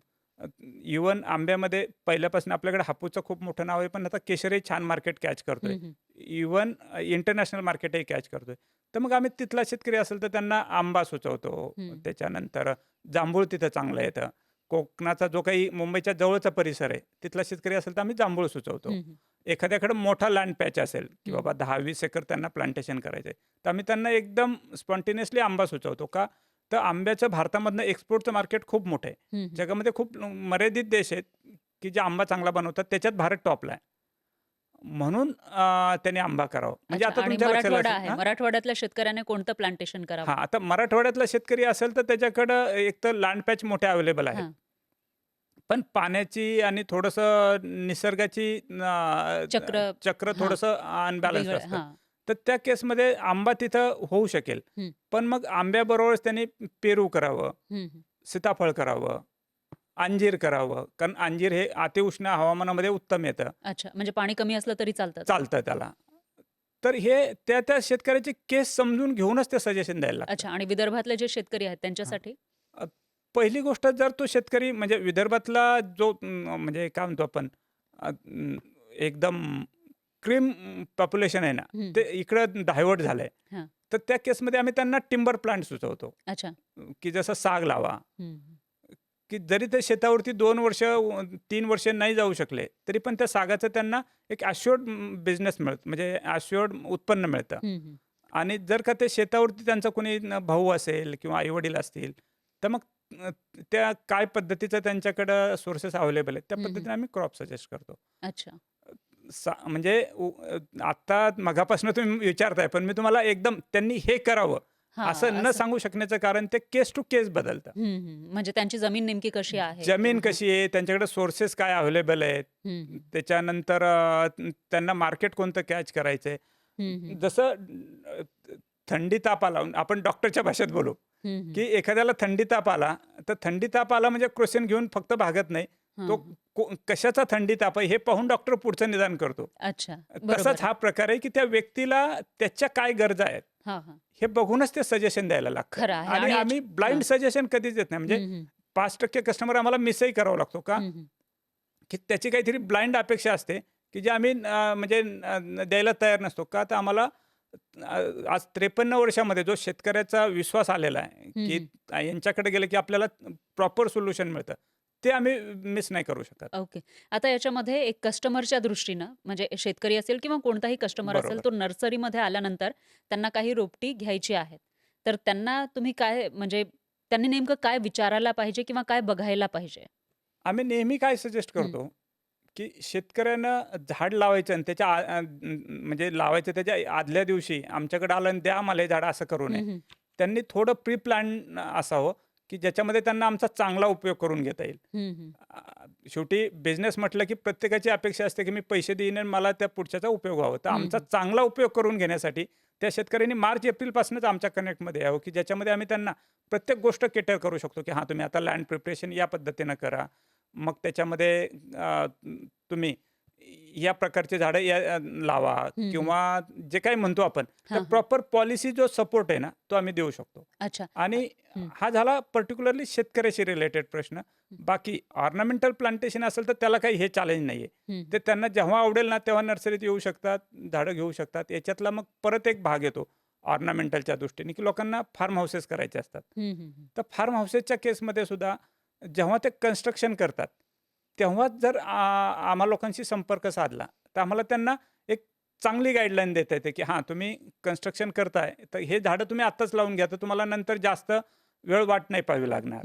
इव्हन आंब्यामध्ये पहिल्यापासून आपल्याकडे हापूसचं खूप मोठं नाव आहे, पण आता केशरही छान मार्केट कॅच करतोय. हं, हं. इव्हन इंटरनॅशनल मार्केटही कॅच करतोय. तर मग आम्ही तिथला शेतकरी असेल तर त्यांना आंबा सुचवतो. हं. त्याच्यानंतर जांभूळ तिथं चांगलं येतं. कोकणाचा जो काही मुंबईच्या जवळचा परिसर आहे, तिथला शेतकरी असेल तर आम्ही जांभूळ सुचवतो. हं, हं. एखाद्याकडे मोठा लँड पॅच असेल, की हं. बाबा 10-20 एकर त्यांना प्लांटेशन करायचं आहे, तर आम्ही त्यांना एकदम स्पॉन्टेनियसली आंबा सुचवतो. का? तर आंब्याचं भारतामधनं एक्सपोर्टचं मार्केट खूप मोठं आहे. हं, हं. जगामध्ये खूप मर्यादित देश आहेत, की जे आंबा चांगला बनवतात. त्याच्यात भारत टॉपला आहे. म्हणून त्याने आंबा करावा. म्हणजे अच्छा. आता आणि तुमच्या लक्षात मराठवाडा असेल आहे. हां, मराठवाड्यातल्या शेतकऱ्याने कोणतं प्लांटेशन करावं? हां. आता मराठवाड्यातला शेतकरी असेल तर त्याच्याकडं एक तर लँड पॅच मोठे अवेलेबल आहेत. हां. पण पाण्याची आणि थोडंसं निसर्गाची चक्र. चक्र हां. थोडंसं अनबॅलन्स्ड वेगळं. असतं. हां. तर त्या केसमध्ये आंबा तिथं होऊ शकेल. हं, पण मग आंब्याबरोबरच त्यांनी पेरू करावं, हं, हं. सीताफळ करावं, अंजीर करावं. कारण अंजीर हे अतिउष्ण हवामानामध्ये उत्तम येतं. अच्छा. म्हणजे पाणी कमी असलं तरी चालतं ते? चालतं त्याला. तर हे त्या शेतकऱ्याची केस समजून घेऊनच ते सजेशन द्यायला लागतं. अच्छा. आणि विदर्भातले जे शेतकरी आहेत हां. त्यांच्यासाठी? अ, पहिली गोष्ट जर तो शेतकरी म्हणजे विदर्भातला जो म्हणजे काय म्हणतो आपण एकदम क्रीम पॉप्युलेशन आहे ना, हं. ते इकडं डायव्हर्ट झालंय. हां. तर त्या केसमध्ये आम्ही त्यांना टिंबर प्लांट सुचवतो, अच्छा. की जसं साग लावा, हं, की जरी ते शेतावरती 2 वर्ष 3 वर्ष नाही जाऊ शकले, तरी पण त्या सागाचं त्यांना एक ॲश्युअर्ड बिझनेस मिळतं, म्हणजे ॲश्युअर्ड उत्पन्न मिळतं. हं, हं. आणि जर का ते शेतावरती त्यांचा कोणी भाऊ असेल किंवा आई-वडील असतील, तर मग अ, त्या काय पद्धतीचं त्यांच्याकडं सोर्सेस अवेलेबल आहेत, त्या हं, हं. पद्धतीने आम्ही क्रॉप सजेस्ट करतो. अच्छा. म्हणजे आत्ता मघापासून तुम्ही विचारताय, पण मी तुम्हाला एकदम त्यांनी हे करावं, हां. असं न असं. सांगू शकण्याचं कारण ते केस टू केस बदलतं. हं, हं. म्हणजे त्यांची जमीन नेमकी कशी आहे जमीन किंवा हां. कशी आहे, त्यांच्याकडे सोर्सेस काय अवेलेबल आहेत, हं, हं. त्याच्यानंतर त्यांना मार्केट कोणतं कॅच करायचंय. हं, हं. जसं थंडी ताप आला, आपण डॉक्टरच्या भाषेत बोलू, हं, हं. की एखाद्याला थंडी ताप आला, तर थंडी ताप आला म्हणजे क्वेश्चन घेऊन फक्त भागत नाही. हां, तो हां. कशाचा थंडी ताप आहे हे पाहून डॉक्टर पुढचं निदान करतो. अच्छा. तसाच बरोबर. हा प्रकार आहे, की त्या व्यक्तीला त्याच्या काय गरजा आहेत, हां, हां. हे बघूनच ते सजेशन द्यायला लागतं. खरं आहे आणि आणि आम्ही हां. ब्लाइंड सजेशन कधीच देत नाही. म्हणजे हं, हं. 5% कस्टमर आम्हाला मिसही करावा लागतो. का? हं, हं. की त्याची काहीतरी ब्लाइंड अपेक्षा असते, की जे आम्ही म्हणजे द्यायला तयार नसतो. का? तर आम्हाला आज 53 वर्षामध्ये जो शेतकऱ्याचा विश्वास आलेला आहे, हं, की हं. यांच्याकडे गेलं की आपल्याला प्रॉपर सोल्युशन मिळतं. ते आम्ही मिस नाही करू शकत. ओके. आता याच्यामध्ये एक कस्टमरच्या दृष्टीनं म्हणजे शेतकरी असेल किंवा कोणताही कस्टमर असेल, बरोबर. तो नर्सरीमध्ये आल्यानंतर त्यांना काही रोपटी घ्यायची आहेत. तर त्यांना तुम्ही काय म्हणजे त्यांनी नेमकं काय विचारायला पाहिजे किंवा काय बघायला पाहिजे? आम्ही नेहमी काय सजेस्ट हं. करतो, की शेतकऱ्यानं झाड लावायचं आणि त्याच्या म्हणजे लावायचं त्याच्या आदल्या दिवशी आमच्याकडे आलं आणि द्या मला हे झाडं असं करू नये. हं, हं. त्यांनी थोडं प्री प्लॅन असावं, की ज्याच्यामध्ये त्यांना आमचा चांगला उपयोग करून घेता येईल. हं, हं. शेवटी बिझनेस म्हटलं, की प्रत्येकाची अपेक्षा असते, की मी पैसे देईन आणि मला त्या पुढच्याचा उपयोग व्हावा. तर हं, आमचा हं. चांगला उपयोग करून घेण्यासाठी त्या शेतकऱ्यांनी मार्च-एप्रिलपासूनच आमच्या कनेक्टमध्ये यावं, की ज्याच्यामध्ये आम्ही त्यांना प्रत्येक गोष्ट केटर करू शकतो, की हां, तुम्ही आता लँड प्रिपरेशन या पद्धतीनं करा. मग त्याच्यामध्ये तुम्ही या प्रकारची झाडं लावा हं, हं. किंवा जे काही म्हणतो आपण, तर हां, हां. प्रॉपर पॉलिसी जो सपोर्ट आहे ना, तो आम्ही देऊ शकतो. अच्छा. आणि हं, हा झाला पर्टिक्युलरली शेतकऱ्याशी रिलेटेड प्रश्न. हं. बाकी ऑर्नामेंटल प्लांटेशन असेल तर त्याला काही हे चॅलेंज नाहीये. हं, ते हं. त्यांना जेव्हा आवडेल ना, तेव्हा नर्सरीत येऊ शकतात, झाडं घेऊ शकतात. याच्यातला मग परत एक भाग येतो ऑर्नामेंटलच्या दृष्टीने, की लोकांना फार्म हाऊसेस करायचे असतात. हं, हं, हं. तर फार्म हाऊसेसच्या केसमध्ये सुद्धा जेव्हा ते कन्स्ट्रक्शन करतात, तेव्हाच जर आम्हा लोकांशी संपर्क साधला, तर आम्हाला त्यांना एक चांगली गाईडलाईन देता येते, की हां, तुम्ही कन्स्ट्रक्शन करताय, तर हे झाडं तुम्ही आत्ताच लावून घ्या, तर तुम्हाला नंतर जास्त वेळ वाट नाही पाहावी लागणार.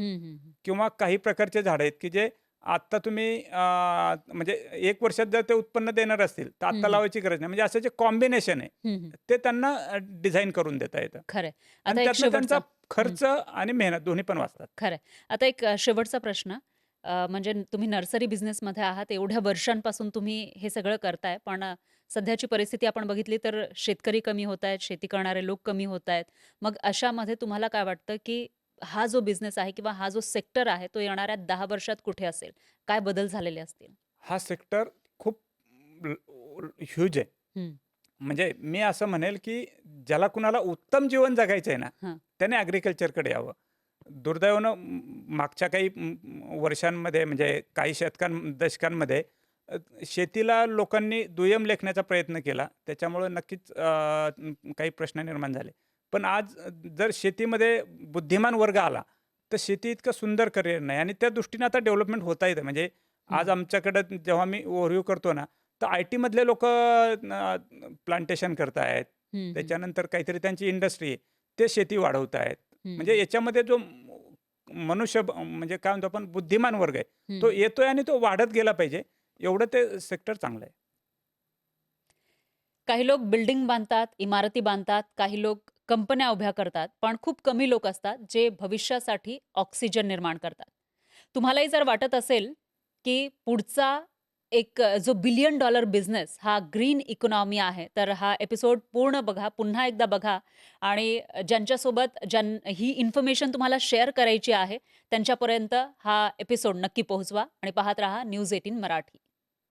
किंवा काही प्रकारचे झाडं आहेत, की जे आत्ता तुम्ही म्हणजे 1 वर्षात जर ते उत्पन्न देणार असतील, तर आत्ता लावायची गरज नाही. म्हणजे असं जे कॉम्बिनेशन आहे, ते त्यांना डिझाइन करून देता येतं. खरंय. आणि आता एक त्यातनं त्यांचा शेवटचा खर्च आणि मेहनत दोन्ही पण वाचतात. खरंय. आता एक शेवटचा प्रश्न. म्हणजे तुम्ही नर्सरी बिझनेसमध्ये आहात. एवढ्या वर्षांपासून तुम्ही हे सगळं करताय. पण सध्याची परिस्थिती आपण बघितली तर शेतकरी कमी होतायत, शेती करणारे लोक कमी होतायत. मग अशामध्ये तुम्हाला काय वाटतं, की हा जो बिझनेस आहे किंवा हा जो सेक्टर आहे, तो येणाऱ्या 10 वर्षात कुठे असेल? काय बदल झालेले असतील? हा सेक्टर खूप ह्यूज आहे. हं. म्हणजे मी असं म्हणेल, की ज्याला कुणाला उत्तम जीवन जगायचं आहे ना, हां. त्याने ॲग्रिकल्चरकडे यावं. दुर्दैवानं मागच्या काही वर्षांमध्ये म्हणजे काही दशकांमध्ये शेतीला लोकांनी दुय्यम लेखण्याचा प्रयत्न केला. त्याच्यामुळं नक्कीच काही प्रश्न निर्माण झाले. पण आज जर शेतीमध्ये बुद्धिमान वर्ग आला, तर शेती इतकं सुंदर करिअर नाही आणि त्या दृष्टीने आता डेव्हलपमेंट होता येतं. म्हणजे आज आमच्याकडं जेव्हा मी ओव्हरव्ह्यू करतो ना, तर आय-टीमधले लोकं प्लांटेशन करतायत. हं, हं. त्याच्यानंतर काहीतरी त्यांची इंडस्ट्री आहे, ते शेती वाढवतायत. म्हणजे हं. याच्यामध्ये जो मनुष्य म्हणजे काय म्हणतो आपण बुद्धिमान वर्ग आहे, तो हं. येतोय आणि तो वाढत गेला पाहिजे. एवढं ते सेक्टर चांगलं आहे. काही लोक बिल्डिंग बांधतात, इमारती बांधतात, काही लोक कंपन्या उभ्या करतात, पण खूप कमी लोक असतात जे भविष्यासाठी ऑक्सिजन निर्माण करतात. तुम्हालाही जर वाटत असेल, की पुढचा एक जो बिलियन डॉलर बिझनेस हा ग्रीन इकॉनॉमी आहे, तर हा एपिसोड पूर्ण बघा, पुन्हा एकदा बघा आणि ज्यांच्यासोबत ही इन्फॉर्मेशन तुम्हाला शेअर करायची आहे, त्यांच्यापर्यंत हा एपिसोड नक्की पोहोचवा आणि पाहत रहा न्यूज 18 मराठी.